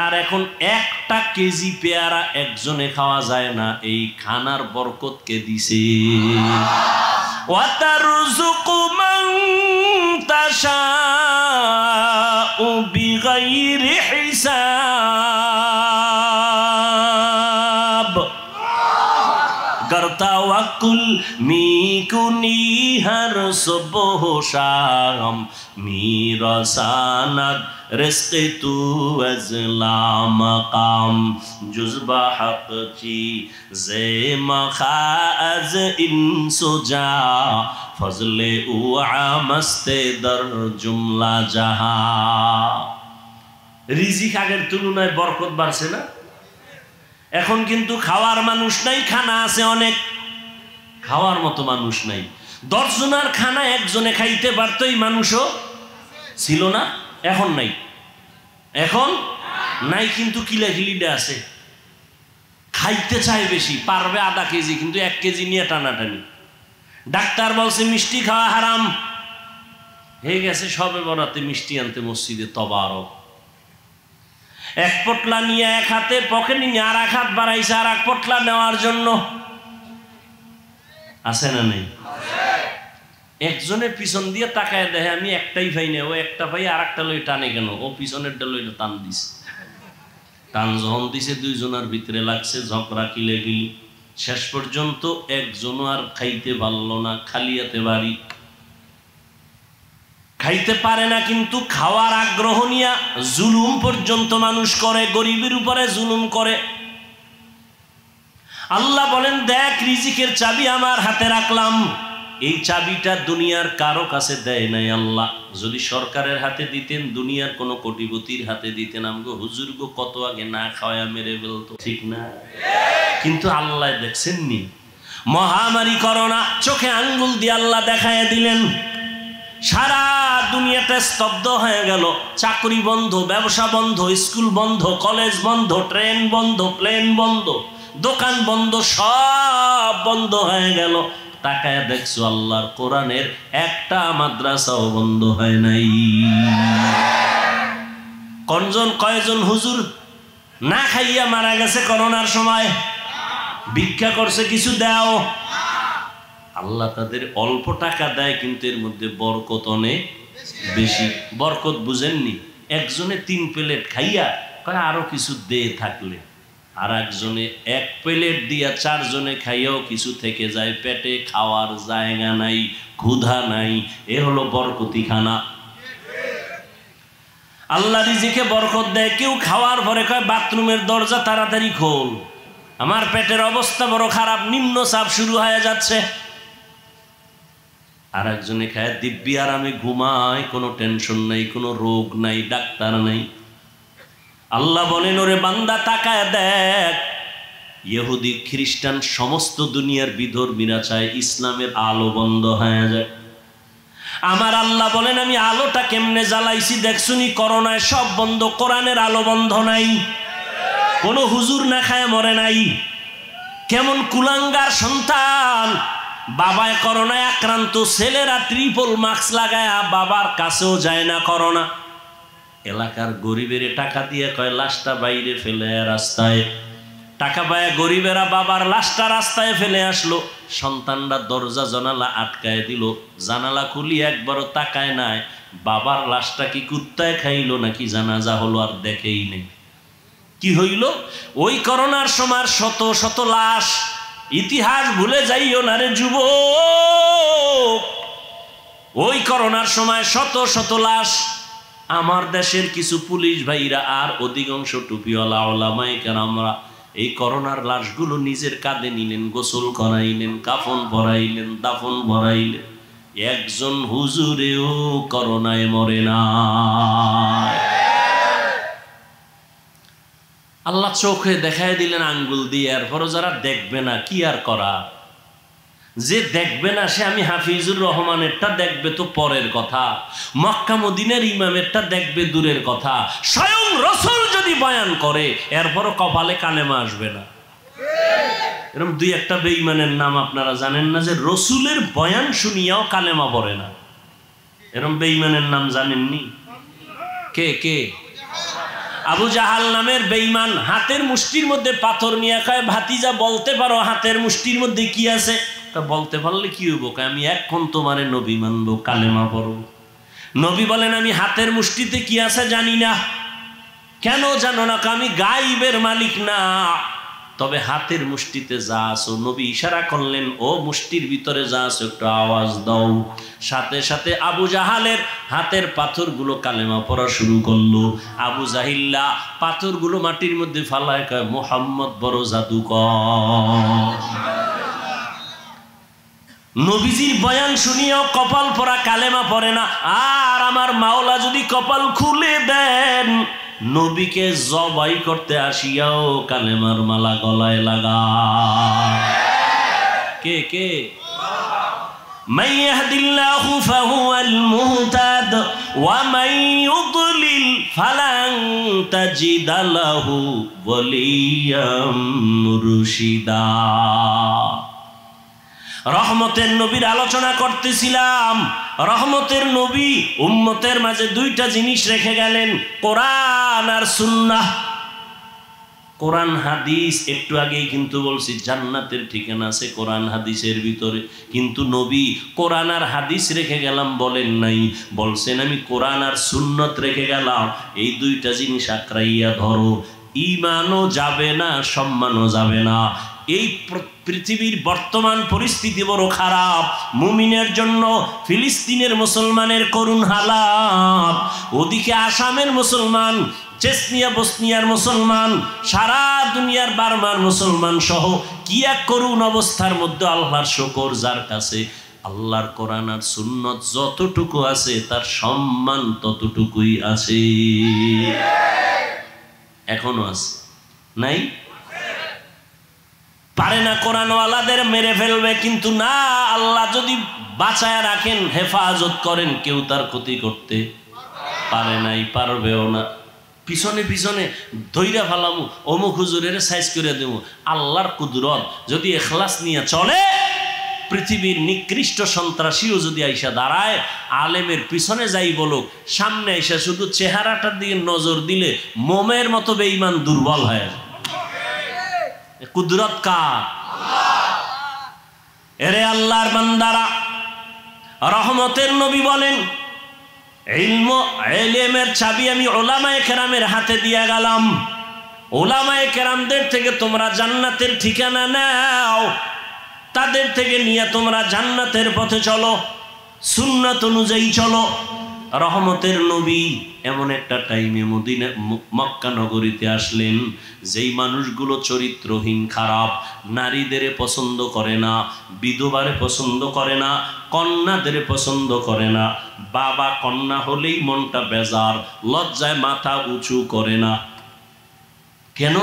আর এখন 1টা কেজি পেয়ারা একজনে খাওয়া যায় না। এই খানার বরকত কে দিছে? ওয়াতারযুকু মান তাশাউ বিগাইরি হিসাব। গরতাওয়াকুল মিকুনি হর সুবহ শাম, মিরাসানাত রিজক তু আজলা মাকাম, জুজবা হকচি জে মখাজ ইনসুজা, ফজলে উ আমস্তে দর জুমলা জাহা। রিজিক আগের তুলনায় বরকত বাড়ছে না? এখন কিন্তু খাওয়ার মানুষ নাই, খানা আছে অনেক, খাওয়ার মতো মানুষ নাই। 10 জনের খানা একজনে খাইতে পারতো, এই মানুষও ছিল না, এখন নাই। এখন নাই, কিন্তু কিলাকিলিটা আছে, খাইতে চায় বেশি, পারবে আধা কেজি, কিন্তু 1 কেজি নিয়ে টানাটানি। ডাক্তার বলছে মিষ্টি খাওয়া হারাম, হয়ে গেছে সবে বরাতে মিষ্টি আনতে মসজিদে তবারক। 1 পটলা নিয়ে 1 হাতে পকেটে নিয়ে আর 1 হাত বাড়াইছে আর 1 পটলা নেওয়ার জন্য। আছে না নেই? একজনের পিছন দিয়ে তাকায় দেখে আমি একটাই পাই না, ও একটা পাই আর একটা লই টানে কেন? ও পিছনেরটা লইলে টান দিছে। টান যখন দিছে 2 জনের ভিতরে লাগছে ঝগড়া, কিলেগিলি। শেষ পর্যন্ত একজনও আর খাইতে পারল না, খালিয়াতে বাড়ি। খাইতে পারে না, কিন্তু খাওয়ার আগ্রহ নিয়ে জুলুম পর্যন্ত মানুষ করে, গরিবের উপরে জুলুম করে। আল্লাহ বলেন দেখ, রিজিকের চাবি আমার হাতে রাখলাম। এই চাবিটা দুনিয়ার কারো কাছে দেয় নাই আল্লাহ। যদি সরকারের হাতে দিতেন, দুনিয়ার কোনো কোটিপতির হাতে দিতেন, আমগো হুজুর গো কত আগে না খাওয়া মেরে ফেলতো, ঠিক না? কিন্তু আল্লাহ দেখছেননি মহামারী করোনা চোখে আঙ্গুল দিয়ে আল্লাহ দেখায় দিলেন, সারা দুনিয়াটা স্তব্ধ হয়ে গেল। চাকরি বন্ধ, ব্যবসা বন্ধ, স্কুল বন্ধ, কলেজ বন্ধ, ট্রেন বন্ধ, প্লেন বন্ধ, দোকান বন্ধ, সব বন্ধ হয়ে গেল। তাকায় দেখছো আল্লাহর কোরআনের একটা মাদ্রাসাও বন্ধ হয় নাই। কয়জন হুজুর না খাইয়া মারা গেছে করোনার সময়? ভিক্ষা করছে কিছু দাও? আল্লাহ তাদের অল্প টাকা দেয়, কিন্তু এর মধ্যে বরকত অনেক বেশি। বরকত বুঝেননি? একজনে 3 প্লেট খাইয়া কয় আরো কিছু দে থাকলে, আর একজনে 1 প্লেট দিয়া 4 জনে খাইয়াও কিছু থেকে যায়, পেটে খাওয়ার জায়গা নাই, ক্ষুধা নাই। এ হলো বরকতি খানা। আল্লাহ রিজিকে বরকত দেয়। কেউ খাওয়ার পরে কয় বাথরুমের দরজা তাড়াতাড়ি খোল, আমার পেটের অবস্থা বড় খারাপ, নিম্ন চাপ শুরু হয়ে যাচ্ছে। আর একজনে খায় দিব্যি আরামে ঘুমায়, কোনো টেনশন নাই, কোনো রোগ নাই, ডাক্তার নাই। আল্লাহ বলেন ওরে বান্দা তাকায় দেখ, ইহুদি খ্রিস্টান সমস্ত দুনিয়ার বিধর্মীরা চায় ইসলামের আলো বন্ধ হয়ে যায়। আমার আল্লাহ বলেন আমি আলোটা কেমনে জ্বালাইছি দেখছুনি? করোনায় সব বন্ধ, কোরআনের আলো বন্ধ নাই, কোনো হুজুর না খায় মরে নাই। কেমন কুলাঙ্গার সন্তান, বাবায় করোনায় আক্রান্ত, ছেলেরা ট্রিপল মাস্ক লাগায় বাবার কাছেও যায় না করোনা। এলাকার গরিবের টাকা দিয়ে কয় লাশটা বাইরে ফেলে রাস্তায়, টাকা পায় গরিবেরা বাবার লাশটা রাস্তায় ফেলে আসলো। সন্তানরা দরজা জানালা আটকায় দিল, জানালা খুলি একবারও তাকায় নাই বাবার লাশটা কি কুত্তায় খাইলো নাকি জানাজা হলো, আর দেখেই নেই। কি হইল? ওই করোনার সময় শত শত লাশ। ইতিহাস ভুলে যাইও না রে যুবক, ওই করোনার সময় শত শত লাশ। আমার দেশের কিছু পুলিশ ভাইরা আর অধিকাংশ টুপিওয়ালা ওলামায়ে কেরামরা এই করোনার লাশগুলো নিজের কাঁধে নিলেন, গোসল করাইলেন, কাফন পরাইলেন, দাফন পরাইলেন। একজন হুজুরেও করোনায় মরে না। আল্লাহ চোখে দেখায় দিলেন আঙ্গুল দিয়ে। এরপরও যারা দেখবে না কি আর করা, যে দেখবে না সে আমি হাফিজুর রহমানেরটা দেখবে তো পরের কথা, মক্কা মদিনার ইমামেরটা দেখবে দূরের কথা। স্বয়ং রসুল যদি বয়ান করে এরপরও কপালে কালেমা আসবে না। এরকম 2-1টা বেঈমানের নাম আপনারা জানেন না, যে রসুলের বয়ান শুনিয়াও কালেমা পড়ে না। এরকম বেঈমানের নাম জানেননি? কে কে? আবু জাহাল নামের বেঈমান হাতের মুষ্টির মধ্যে পাথর নিয়ে কয় ভাতিজা বলতে পারো হাতের মুষ্টির মধ্যে কি আছে? তা বলতে পারলে কি হইব? আমি এখন তোমারে নবী মানবো, কালেমা পড়ব। নবী বলেন আমি হাতের মুষ্টিতে কি আছে জানি না। কেন জানো না? আমি গায়েবের মালিক না, তবে হাতের মুষ্টিতে যা আছো, নবী ইশারা করলেন ও মুষ্টির ভিতরে যা আছো একটু আওয়াজ দাও। সাথে সাথে আবু জাহালের হাতের পাথরগুলো কালেমা পড়া শুরু করলো। আবু জাহিল্লা পাথরগুলো মাটির মধ্যে ফালায় কয় মুহাম্মদ বড় জাদুকর। নবীজির বয়ান শুনিয়াও কপাল পরা কালেমা পড়ে না। আর আমার মাওলা যদি কপাল খুলে দেন, নবীকে জবাই করতে আসিয়াও কালেমার মালা গলায় লাগা। কে কে? মান ইয়াহদিল্লাহু ফাহুয়াল মুহতাদ ওয়া মান ইউদ্লিল ফালান তাজিদা লাহু ওয়ালিয়াম মুরশিদা। রহমতের নবীর আলোচনা করতেছিলাম। রহমতের নবী উম্মতের মাঝে 2টা জিনিস রেখে গেলেন, কোরআন আর সুন্নাহ। কোরআন হাদিস একটু আগেই কিন্তু বলছি জান্নাতের ঠিকানা আছে কোরআন হাদিসের ভিতরে, কিন্তু নবী কোরআন আর হাদিস রেখে গেলাম বলেন নাই, বলছেন আমি কোরআন আর সুন্নত রেখে গেলাম। এই 2টা জিনিস আঁকড়াইয়া ধরো, ঈমানও যাবে না, সম্মানও যাবে না। এই পৃথিবীর বর্তমান পরিস্থিতি বড় খারাপ। মুমিনের জন্য ফিলিস্তিনের মুসলমানের করুণ হালাত, ওদিকে আসামের মুসলমান, চেচনিয়া বসনিয়ার মুসলমান, সারা দুনিয়ার বার্মার মুসলমান সহ কি এক করুণ অবস্থার মধ্যে। আল্লাহর শুকর যার কাছে আল্লাহর কোরআন আর সুন্নত যতটুকু আছে তার সম্মান ততটুকুই আছে। এখনো আছে নাই? পারে না কোরআনওয়ালাদের মেরে ফেলবে, কিন্তু না, আল্লাহ যদি বাঁচায় রাখেন, হেফাজত করেন, কেউ তার ক্ষতি করতে পারে নাই, পারবেও না। পিছনে পিছনে ধৈরা ফালামু, অমুক হুজুরের সাইজ করে দেবো। আল্লাহর কুদরত যদি ইখলাস নিয়ে চলে, পৃথিবীর নিকৃষ্ট সন্ত্রাসীও যদি আইসা দাঁড়ায়, আলেমের পিছনে যাই বলুক, সামনে আইসা শুধু চেহারাটার দিকে নজর দিলে মোমের মতো বেঈমান দুর্বল হয়। কুদরত কার? এরে আল্লাহর বান্দারা, রহমতের নবী বলেন, ইলমের চাবি আমি উলামায়ে কেরামের হাতে দিয়ে গেলাম। উলামায়ে কেরামদের থেকে তোমরা জান্নাতের ঠিকানা নাও, তাদের থেকে নিয়ে তোমরা জান্নাতের পথে চলো, সুন্নাত অনুযায়ী চলো। রহমতের নবী এমন একটা টাইমে মদিনা মক্কা নগরীতে আসলেন, যেই মানুষগুলো চরিত্রহীন, খারাপ, নারীদের পছন্দ করে না, বিধবারে পছন্দ করে না, কন্যাদের পছন্দ করে না, বাবা কন্যা হলেই মনটা বেজার, লজ্জায় মাথা উঁচু করে না। কেন?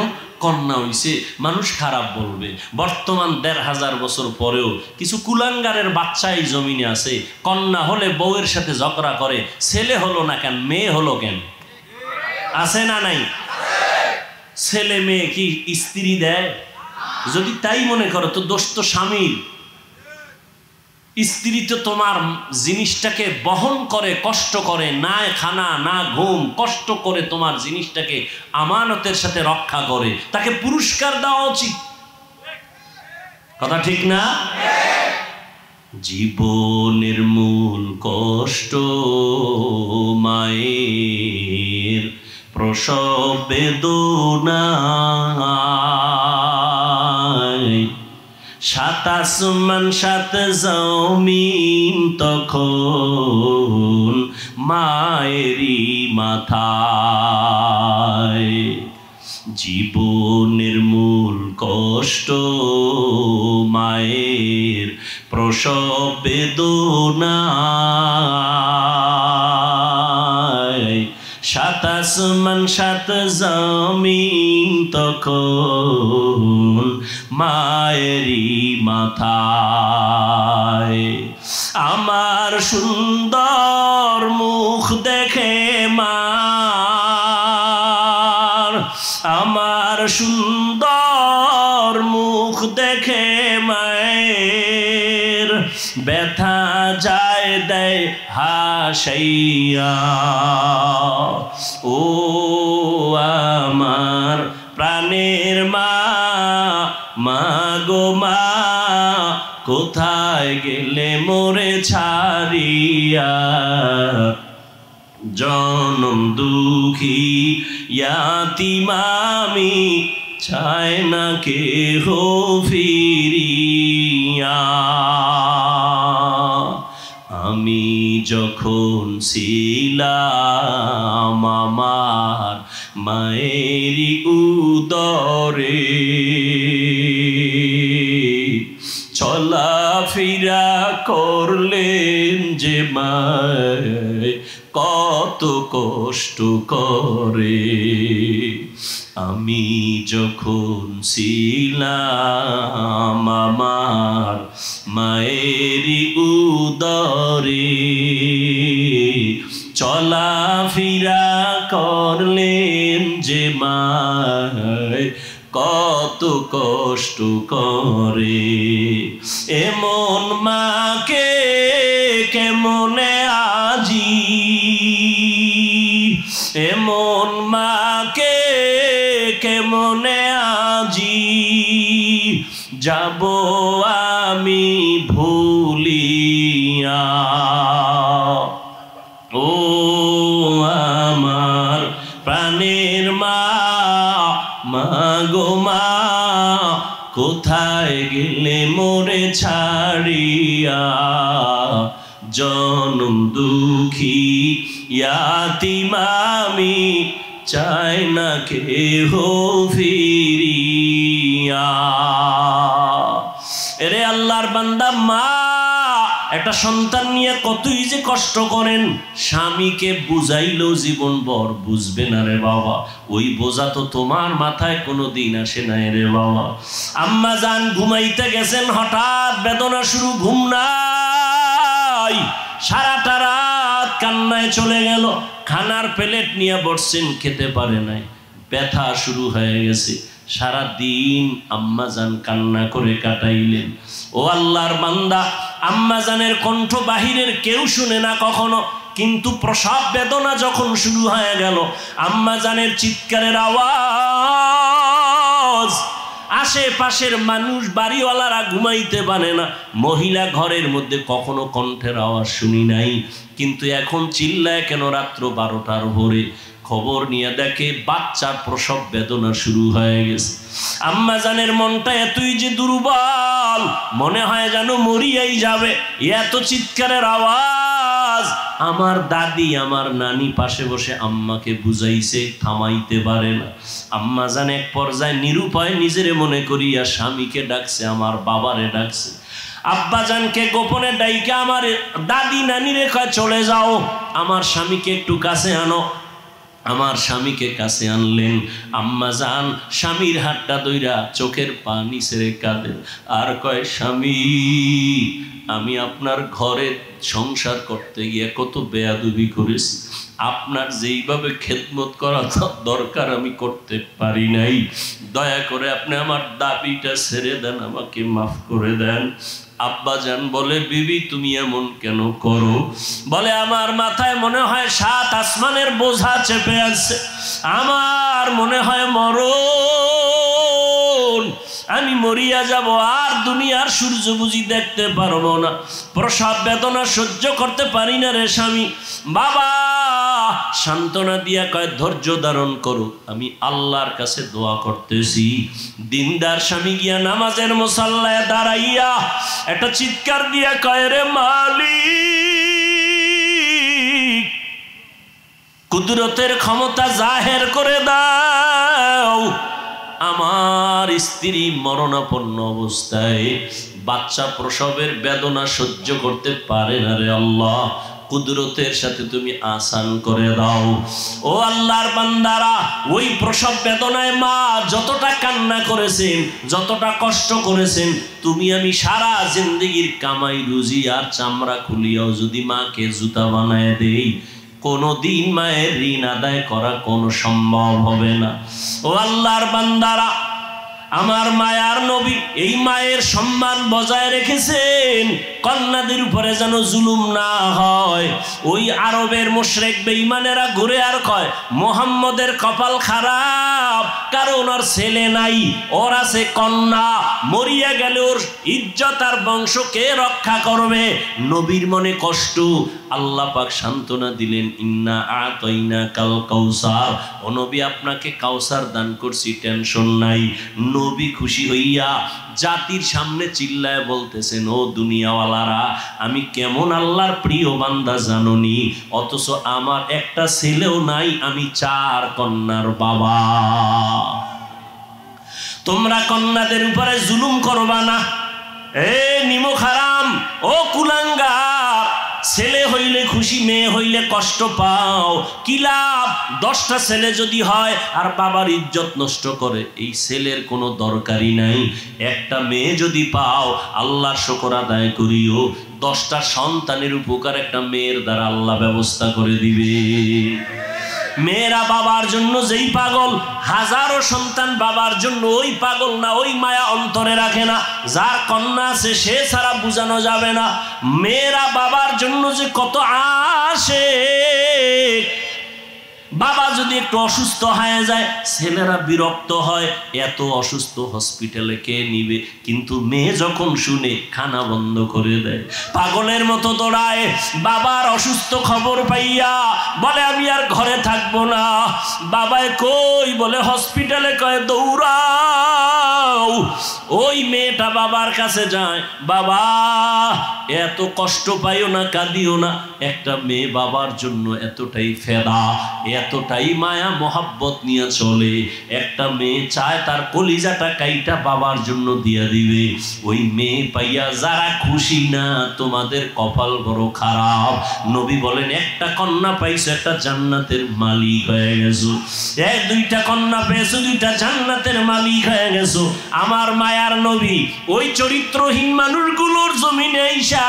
কন্যা হইছে, মানুষ খারাপ বলবে। বর্তমান ১৫০০ বছর পরেও কিছু কুলাঙ্গারের বাচ্চা এই জমিনে আছে, কন্যা হলে বউয়ের সাথে ঝগড়া করে, ছেলে হলো না কেন, মেয়ে হলো কেন? আছে না নাই? ছেলে মেয়ে কি স্ত্রী দেয়? যদি তাই মনে করো তো দোষ তো স্বামীর। স্ত্রী তো তোমার জিনিসটাকে বহন করে, কষ্ট করে, না খানা না ঘুম, কষ্ট করে তোমার জিনিসটাকে আমানতের সাথে রক্ষা করে, তাকে পুরস্কার দেওয়া উচিত। কথা ঠিক না? জীবনের মূল কষ্ট মায়ের প্রসব বেদনা, সাত আসমান সাত জমিন তখন মায়েরই মাথায়। জীবনের মূল কষ্ট মায়ের প্রসব বেদনা, সাত আসমান সাত জমিন তখন মায়েরই মাথায়। আমার সুন্দর মুখ দেখে মার, আমার সুন্দর মুখ দেখে মায়ের ব্যথা যায় দেয় হাসাইয়া। ও আমার প্রাণের মা, মা গো মা, কোথায় গেলে মোরে ছাড়িয়া? জনম দুঃখী ইয়াতীম আমি, চাই না কেহ ফিরিয়া। আমি যখন ছিলাম আমার মায়েরই উদরে, চলাফেরা করলেন যে মায় কত কষ্ট করে। আমি যখন ছিলাম আমার মায়েরই উদরে, চলাফেরা করলেন যে মায় কত কষ্ট করে। এমন মাকে কেমনে আজি, এমন মাকে কেমনে আজি যাব আমি ভুলিয়া। ও আমার প্রাণের মা, মা গো মা, কোথায় গেলে মোরে ছাড়িয়া? জনম দুঃখী ইয়াতীম আমি, চাই না কেহ ফিরিয়া। এরে আল্লাহর বান্দা, মা একটা সন্তান নিয়ে কতই যে কষ্ট করেন, স্বামীকে বুঝাইলেও জীবন ভর বুঝবে না রে বাবা। ওই বোঝা তো তোমার মাথায় কোনো দিন আসে নাই রে বাবা। আম্মা জান ঘুমাইতে গেছেন, হঠাৎ বেদনা শুরু, ঘুম নাই, সারাটা রাত কান্নায় চলে গেল। খানার প্লেট নিয়ে বসছেন, খেতে পারে নাই, ব্যথা শুরু হয়ে গেছে। সারা দিন আম্মা জান কান্না করে কাটাইলেন। ও আল্লাহর বান্দা, আম্মা জানের কণ্ঠ বাহিরের কেউ শুনে না কখনো, কিন্তু প্রসব বেদনা যখন শুরু হয়ে গেল, আম্মা জানের চিৎকারের আওয়াজ, আশেপাশের মানুষ বাড়িওয়ালারা ঘুমাইতে পারে না। মহিলা ঘরের মধ্যে কখনো কণ্ঠের আওয়াজ শুনি নাই, কিন্তু এখন চিল্লায় কেন রাত্র 12টার ভোরে? খবর নিয়ে দেখে বাচ্চার প্রসব বেদনা শুরু হয়ে গেছে। আম্মা জানের মনটা এতই যে দুর্বল, মনে হয় যেন মরিয়াই যাবে। এত চিৎকারের আওয়াজ। আমার দাদি, আমার নানি পাশে বসে আম্মাকে বুঝাইছে, থামাইতে পারে না। আম্মা জান এক পর্যায়ে নিরুপায় নিজেরে মনে করিয়া স্বামীকে ডাকছে, আমার বাবারে ডাকছে। আব্বা জানকে গোপনে ডাইকে আমার দাদি নানি রেখা চলে যাও, আমার স্বামীকে একটু কাছে আনো। আমার স্বামীকে কাছে আনলেন। আম্মা জান স্বামীর হাতটা ধইরা চোখের পানি ছেড়ে কাঁদে আর কয়, স্বামী, আমি আপনার ঘরে সংসার করতে গিয়ে কত বেয়াদবি করেছি। আপনার যেইভাবে খেদমত করা দরকার আমি করতে পারি নাই। দয়া করে আপনি আমার দাবিটা ছেড়ে দেন, আমাকে মাফ করে দেন। আব্বা জান বলে, বিবি তুমি এমন কেন করো? বলে, আমার মাথায় মনে হয় 7 আসমানের বোঝা চেপে আছে, আমার মনে হয় মরণ, আমি মরিয়া যাব, আর দুনিয়ার সূর্য বুঝি দেখতে পারবো না। প্রসব বেদনা সহ্য করতে পারি না রে স্বামী। বাবা সান্ত্বনা দিয়া কয়, ধৈর্য ধারণ করো, আমি আল্লাহর কাছে দোয়া করতেছি। দিনদার স্বামী গিয়া নামাজের মুসাল্লায় দাঁড়াইয়া একটা চিৎকার দিয়া কয়, রে মালিক, কুদরতের ক্ষমতা জাহের করে দাও। আমার স্ত্রী মরণাপন্ন অবস্থায় বাচ্চা প্রসবের বেদনা সহ্য করতে পারে না রে আল্লাহ, কুদরতের সাথে তুমি আসান করে দাও। ও আল্লাহর বান্দারা, ওই প্রসব বেদনায় মা যতটা কান্না করেছেন, যতটা কষ্ট করেছেন, তুমি আমি সারা জিন্দেগির কামাই রুজি আর চামড়া খুলিয়াও যদি মাকে জুতা বানায় দেই, কোনদিন মায়ের ঋণ আদায় করা কোনো সম্ভব হবে না। ও আল্লাহর বান্দারা, আমার মায়ার নবী এই মায়ের সম্মান বজায় রেখেছেন, কন্যাদের উপরে যেন জুলুম না হয়। ওই আরবের মুশরিক বেঈমানেরা ঘুরে আর কয়, মুহাম্মদের কপাল খারাপ, কারণ ওর ছেলে নাই, ওর আছে কন্যা, মরিয়া গেলে ওর ইজ্জত আর বংশ কে রক্ষা করবে? নবীর মনে কষ্ট। আল্লাহ পাক সান্ত্বনা দিলেন, ইন্না আতাইনা কাল কাউসার, ও নবী আপনাকে কাউসার দান করছি, টেনশন নাই। নবী খুশি হইয়া জাতির সামনে চিল্লায় বলতেছেন, ও দুনিয়াওয়ালারা, আমি কেমন আল্লাহর প্রিয় বান্দা জাননি, অথচ আমার একটা ছেলেও নাই, আমি 4 কন্যার বাবা। তোমরা কন্যাদের উপরে জুলুম করবা না। এ নিমক হারাম, ও কুলাঙ্গার, ছেলে হইলে খুশি, মেয়ে হইলে কষ্ট পাও, কি লাভ? 10টা ছেলে যদি হয় আর বাবার ইজ্জত নষ্ট করে, এই ছেলের কোনো দরকারই নাই। একটা মেয়ে যদি পাও, আল্লাহর শুকর আদায় করিও, 10টা সন্তানের উপকার একটা মেয়ের দ্বারা আল্লাহ ব্যবস্থা করে দিবে। মেয়েরা বাবার জন্য যেই পাগল, হাজারো সন্তান বাবার জন্য ওই পাগল না, ওই মায়া অন্তরে রাখে না। যার কন্যা আছে সে ছাড়া বোঝানো যাবে না। মেয়েরা বাবার জন্য যে কত আসে, বাবা যদি একটু অসুস্থ হয়ে যায়, ছেলেরা বিরক্ত হয়, এত অসুস্থ, হসপিটালে কে নিবে? কিন্তু মেয়ে যখন শুনে, খানা বন্ধ করে দেয়, পাগলের মতো দৌড়ায়। বাবার অসুস্থ খবর পাইয়া বলে, আমি আর ঘরে থাকবো না। বাবায় কই? বলে হসপিটালে। কয় দৌড়াও। ওই মেয়েটা বাবার কাছে যায়, বাবা এত কষ্ট পাইও না, কাঁদিও না। একটা মেয়ে বাবার জন্য এতটাই ফেদা, এতটাই মায়া মোহাব্বত নিয়ে চলে। একটা মেয়ে চায় তার কলিজাটা কাইটা বাবার জন্য দিয়া দিবে। ওই মেয়ে পাইয়া যারা খুশি না, তোমাদের কপাল বড় খারাপ। নবী বলেন একটা কন্যা পাইছো, একটা জান্নাতের মালিক হয়ে গেছো। দুইটা কন্যা পেয়েছো, দুইটা জান্নাতের মালিক হয়ে গেছো। আমার মায়ার নবী ওই চরিত্রহীন মানুষগুলোর জমিনে আইসা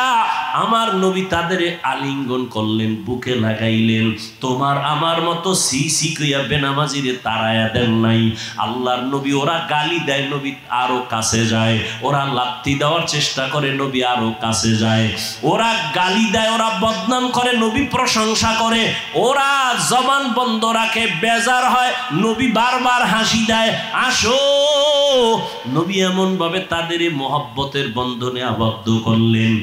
আমার নবী তাদের আলিঙ্গন করলেন, বুকে লাগাইলেন। তোমার আমার মতো সি কইয়া বেনামাজিরে তাড়ায়া দেন নাই। আল্লাহর নবী ওরা গালি দেয়, নবী আরো কাছে যায়। ওরা লাথি দেওয়ার চেষ্টা করে, নবী আরো কাছে যায়। ওরা গালি দেয়, ওরা বদনাম করে, নবী প্রশংসা করে। ওরা জবান বন্ধ রাখে, বেজার হয়, নবী বারবার হাসি দেয়, আসো। নবী এমন ভাবে তাদের মহব্বতের বন্ধনে আবদ্ধ করলেন।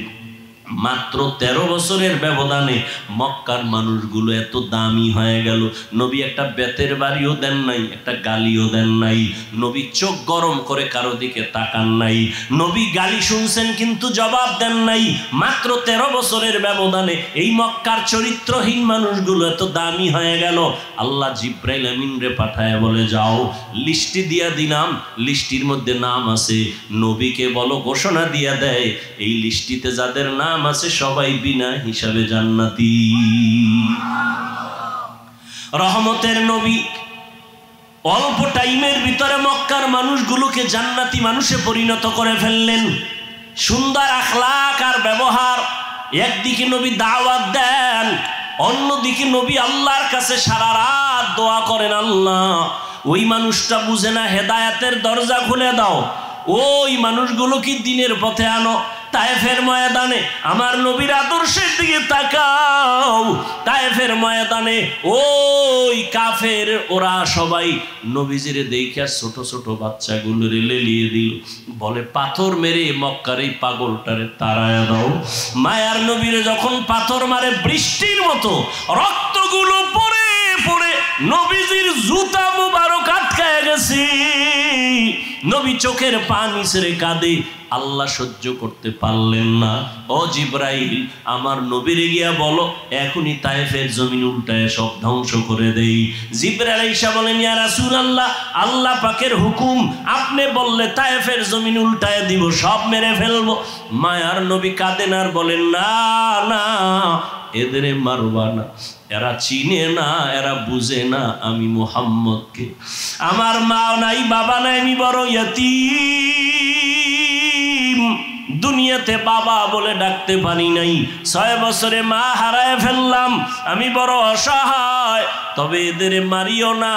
মাত্র 13 বছরের ব্যবধানে মক্কার মানুষগুলো এত দামি হয়ে গেল। নবী একটা বেতের বাড়িও দেন নাই, একটা গালিও দেন নাই। নবী চোখ গরম করে কারো দিকে তাকান নাই। নবী গালি শুনছেন কিন্তু জবাব দেন নাই। মাত্র 13 বছরের ব্যবধানে এই মক্কার চরিত্রহীন মানুষগুলো এত দামি হয়ে গেল। আল্লাহ জিব্রাইল আমিনরে পাঠায় বলে, যাও লিস্টি দিয়া দিলাম, লিস্টির মধ্যে নাম আছে। নবীকে বলো ঘোষণা দিয়া দেয়, এই লিস্টিতে যাদের নাম আছে সবাই বিনা হিসাবে জান্নাতি। রহমতের নবী অল্প টাইমের ভিতরে মক্কার মানুষগুলোকে জান্নাতি মানুষে পরিণত করে ফেললেন। সুন্দর আখলাক আর ব্যবহার। একদিকে নবী দাওয়াত দেন, অন্যদিকে নবী আল্লাহর কাছে সারা রাত দোয়া করেন, আল্লাহ ওই মানুষটা বুঝে না, হেদায়েতের দরজা খুলে দাও, ওই মানুষগুলো কি দিনের পথে আনো। তায়েফের ময়দানে আমার নবীর আদর্শের দিকে তাকাও। তায়েফের ময়দানে ওই কাফের ওরা সবাই নবীজিরে দেখে ছোট ছোট বাচ্চাগুলোরে লেলিয়ে দিল, বলে পাথর মেরে মক্কার এই পাগলটারে তাড়ায়া দাও। মায়ার নবীরে যখন পাথর মারে বৃষ্টির মতো রক্তগুলো পড়ে পড়ে নবীজির জুতা মুবারক আটকায় গেছে। নবী চোখের পানি ছেড়ে কাঁদে। আল্লাহ সহ্য করতে পারলেন না। ও জিব্রাইল, আমার নবীরে গিয়া বলো এখনই তায়েফের জমিন উল্টায় সব ধ্বংস করে দেই। জিব্রাইল আইসা বলেন, ইয়া রাসূলুল্লাহ, আল্লাহ পাকের হুকুম, আপনি বললে তায়েফের জমিন উল্টায় দিব, সব মেরে ফেলবো। মায়ার নবী কাঁদেন আর বলেন, না না, এদের মারবা না, এরা চিনে না, এরা বুঝে না আমি মুহাম্মদকে। আমার মা নাই, বাবা নাই, আমি বড় ইয়তীম, দুনিয়াতে বাবা বলে ডাকতে পারি নাই। 6 বছরে মা হারায় ফেললাম, আমি বড় অসহায়। তবে এদের মারিও না,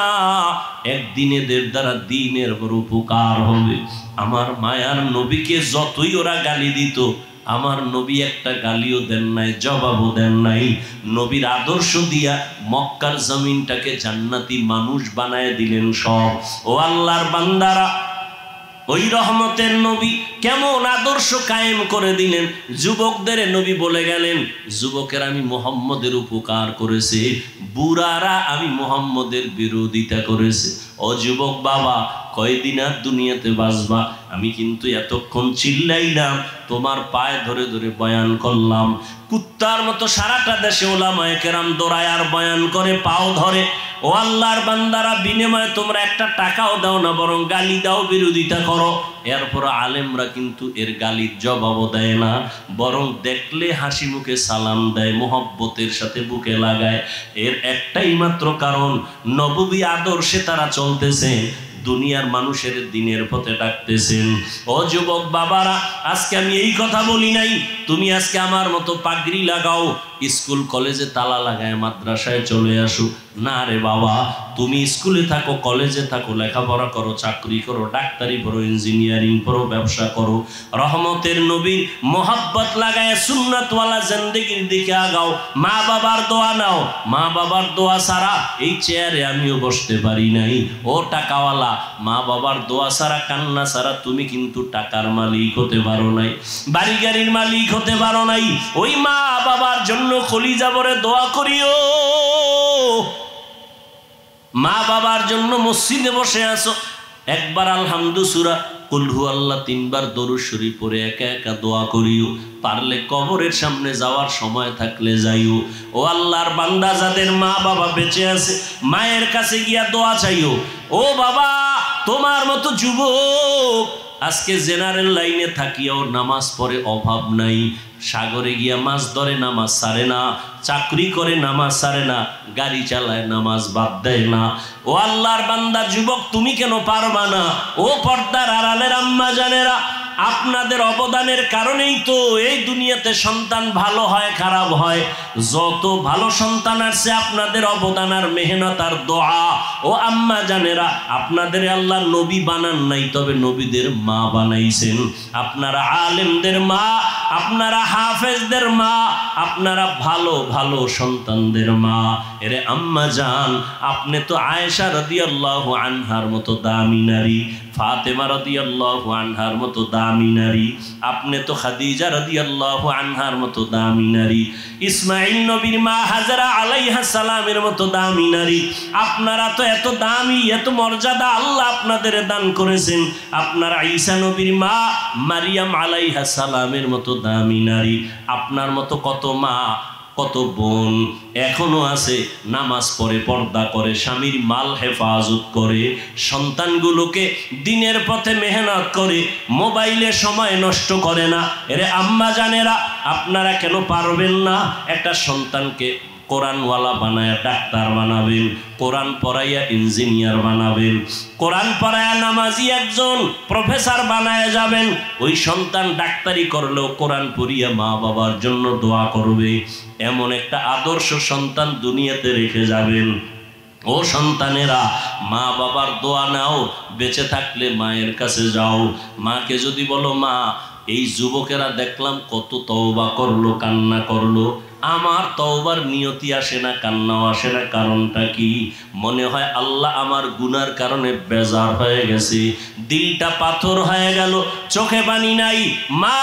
একদিন এদের দ্বারা দিনের বড় উপকার হবে। আমার মায়ার নবীকে যতই ওরা গালি দিত, আমার নবী একটা গালিও দেন নাই, জবাবও দেন নাই। নবীর আদর্শ দিয়া মক্কার জমিনটাকে জান্নাতি মানুষ বানায় দিলেন সব। ও আল্লাহর বান্দারা, ওই রহমতের নবী কেমন আদর্শ কায়েম করে দিলেন। যুবকদের নবী বলে গেলেন, যুবকের আমি মুহাম্মদের উপকার করেছে, বুড়ারা আমি মুহাম্মদের বিরোধিতা করেছে। ও যুবক বাবা, কয়দিন আর দুনিয়াতে বাঁচবা? আমি কিন্তু এতক্ষণ চিল্লাইলাম, তোমার পায়ে ধরে ধরে বয়ান করলাম। কুত্তার মতো সারাটা দেশে ওলামায়ে কেরাম দৌড়ায় আর বয়ান করে, পাও ধরে। ও আল্লাহর বান্দারা, বিনিময়ে তোমরা একটা টাকাও দাও না, বরং গালি দাও, বিরোধিতা করো। এরপর আলেমরা কিন্তু এর গালির জবাবও দেয় না, বরং দেখলে হাসি মুখে সালাম দেয়, মোহব্বতের সাথে বুকে লাগায়। এর একটাই মাত্র কারণ, নববী আদর্শে তারা চলতেছে, দুনিয়ার মানুষের দিনের পথে ডাকতেছেন। ও যুবক বাবারা, আজকে আমি এই কথা বলি নাই তুমি আজকে আমার মতো পাগড়ি লাগাও, স্কুল কলেজে তালা লাগায় মাদ্রাসায় চলে আসো। না রে বাবা, তুমি স্কুলে থাকো, কলেজে থাকো, লেখাপড়া করো, চাকরি করো, ডাক্তারি পড়ো, ইঞ্জিনিয়ারিং পড়ো, ব্যবসা করো, রহমতের নবীর মোহাব্বত লাগায় সুন্নাতওয়ালা জিন্দেগির দিকে আগাও। মা বাবার দোয়া নাও, মা বাবার দোয়া ছাড়া এই চেয়ারে আমিও বসতে পারি নাই। ও টাকাওয়ালা, মা বাবার দোয়া ছাড়া, কান্না ছাড়া তুমি কিন্তু টাকার মালিক হতে পারো নাই, বাড়ি গাড়ির মালিক হতে পারো নাই। ওই মা বাবার জন্য কলিজা ভরে দোয়া করিও। মা বাবার জন্য মসজিদে বসে আছো, একবার আলহামদু সূরা, কুল হু আল্লাহ 3 বার দরুদ শরীফ পড়ে একা একা দোয়া করিও। পারলে কবরের সামনে যাওয়ার সময় থাকলে যাইও। ও আল্লাহর বান্দা, যাদের মা বাবা বেঁচে আছে, মায়ের কাছে গিয়া দোয়া চাইও। ও বাবা, তোমার মতো যুবক আজকে জেনারেল লাইনে থাকিয়াও নামাজ পড়ে অভাব নাই, সাগরে গিয়া মাছ ধরে নামাজ ছাড়ে না, চাকরি করে নামাজ ছাড়ে না, গাড়ি চালায় নামাজ বাদ দেয় না। ও আল্লাহর বান্দা যুবক, তুমি কেন পারবা না? ও পর্দার আড়ালের আম্মা জানেরা, আপনাদের অবদানের কারণেই তো এই দুনিয়াতে সন্তান ভালো হয় খারাপ হয়। যত ভালো সন্তান আসছে আপনাদের অবদান আর মেহনত আর দোয়া। ও আম্মা জানেরা, আপনাদের আল্লাহ নবী বানান নাই, তবে নবীদের মা বানাইছেন। আপনারা আলেমদের মা, আপনারা হাফেজদের মা, আপনারা ভালো ভালো সন্তানদের মা। এরে আম্মা জান, আপনি তো আয়েশা রাদিয়াল্লাহু আনহার মতো দামি নারী, ফাতেমা রাদিয়াল্লাহু আনহার মতো দামি নারী, আপনি তো খাদিজা রাদিয়াল্লাহু আনহার মতো দামি নারী, ইসমাইল নবীর মা হাজরা আলাইহা সালামের মতো দামি নারী। আপনারা তো এত দামি, এত মর্যাদা আল্লাহ আপনাদের দান করেছেন। আপনারা ঈসা নবীর মা মারিয়াম আলাইহা সালামের মতো দামি নারী। আপনার মতো কত মা, কত বোন এখনো আছে, নামাজ পড়ে, পর্দা করে, স্বামীর মাল হেফাজত করে, সন্তানগুলোকে দিনের পথে মেহনত করে, মোবাইলে সময় নষ্ট করে না। এরে আম্মা জানেরা, আপনারা কেন পারবেন না? একটা সন্তানকে কোরআনওয়ালা বানায়া ডাক্তার বানাবেন, কোরআন পড়াইয়া ইঞ্জিনিয়ার বানাবেন, কোরআন পড়াইয়া নামাজি একজন প্রফেসর বানায়া যাবেন। ওই সন্তান ডাক্তারি করলেও কোরআন পড়িয়া মা বাবার জন্য দোয়া করবে। এমন একটা আদর্শ সন্তান দুনিয়াতে রেখে যাবেন। ও সন্তানেরা, মা বাবার দোয়া নাও, বেঁচে থাকলে মায়ের কাছে যাও। মাকে যদি বলো, মা এই যুবকেরা দেখলাম কত তওবা করলো, কান্না করলো, আমার তওবার নিয়তি আসে না, কান্নাও আসে না, কারণটা কি? মনে হয় আল্লাহ আমার গুনার কারণে বেজার হয়ে গেছে, দিলটা পাথর হয়ে গেল, চোখে পানি নাই। মা,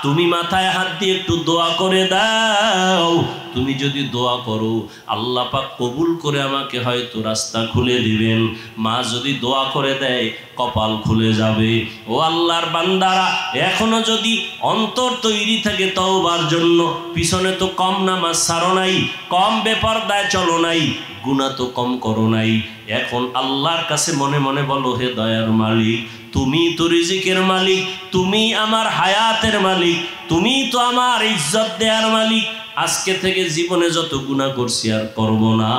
তুমি মাথায় হাত দিয়ে একটু দোয়া করে দাও। তুমি যদি দোয়া করো, আল্লাহ পাক কবুল করে আমাকে হয়তো রাস্তা খুলে দিবেন। মা যদি দোয়া করে দেয়, কপাল খুলে যাবে। ও আল্লাহর বান্দারা, এখনো যদি অন্তর তৈরি থাকে তওবার জন্য, পিছনে তো কম নামাজ ছাড়ো নাই, কম বেপরদায় চলো নাই, গুনাহ তো কম করো নাই। এখন আল্লাহর কাছে মনে মনে বলো, হে দয়ার মালিক, তুমি তো রিজিকের মালিক, তুমি আমার হায়াতের মালিক, তুমি তো আমার ইজ্জত দেওয়ার মালিক। আজকে থেকে জীবনে যত গুনাহ করছি আর করব না,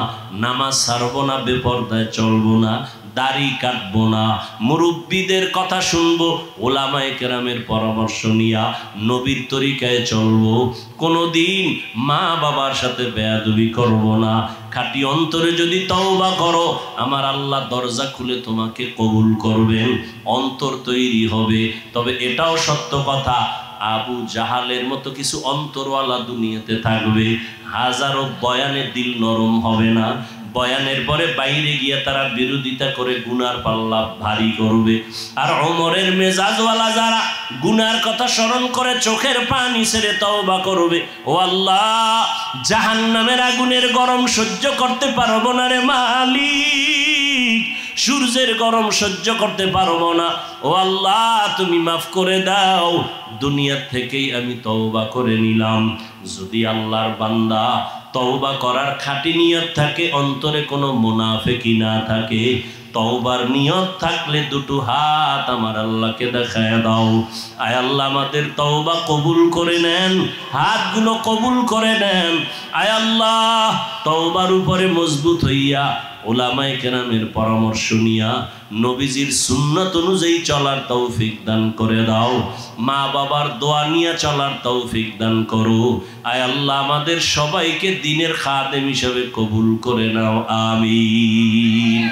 নামাজ ছাড়বো না, বেপরদায় চলবো না, দাড়ি কাটবো না, মুরব্বীদের কথা শুনবো, ওলামায়ে কেরামের পরামর্শ নিয়া নবীর তরিকায় চলবো, কোনোদিন মা বাবার সাথে বেয়াদবি করব না। খাঁটি অন্তরে যদি তওবা করো, আমার আল্লাহ দরজা খুলে তোমাকে কবুল করবেন, অন্তর তৈরি হবে। তবে এটাও সত্য কথা, আবু জাহালের মতো কিছু অন্তরওয়ালা দুনিয়াতে থাকবে, হাজারো বয়ানে দিল নরম হবে না, বয়ানের পরে বাইরে গিয়ে তারা বিরোধিতা করে গুনার পাল্লা ভারী করবে। আর ওমরের মেজাজওয়ালা যারা গুনার কথা স্মরণ করে চোখের পানি ছেড়ে তওবা করবে, ও আল্লাহ, জাহান্নামের আগুনের গরম সহ্য করতে পারবো না রে মালিক, সূর্যের গরম সহ্য করতে পারবো না, ও আল্লাহ তুমি মাফ করে দাও, দুনিয়া থেকেই আমি তওবা করে নিলাম। যদি আল্লাহর বান্দা তওবা করার খাঁটি নিয়ত থাকে, অন্তরে কোনো মুনাফিকি না থাকে, তওবার নিয়ত থাকলে দুটো হাত আমার আল্লাহকে দেখায় দাও। আয় আল্লাহ, আমাদের তওবা কবুল করে নেন, হাতগুলো কবুল করে নেন। আয় আল্লাহ, তওবার উপরে মজবুত হইয়া ওলামায়ে কেরামের পরামর্শ নিয়া নবীজির সুন্নাত অনুযায়ী চলার তৌফিক দান করে দাও। মা বাবার দোয়া নিয়ে চলার তৌফিক দান করো। আয় আল্লাহ, আমাদের সবাইকে দ্বীনের খাদেম হিসেবে কবুল করে নাও, আমিন।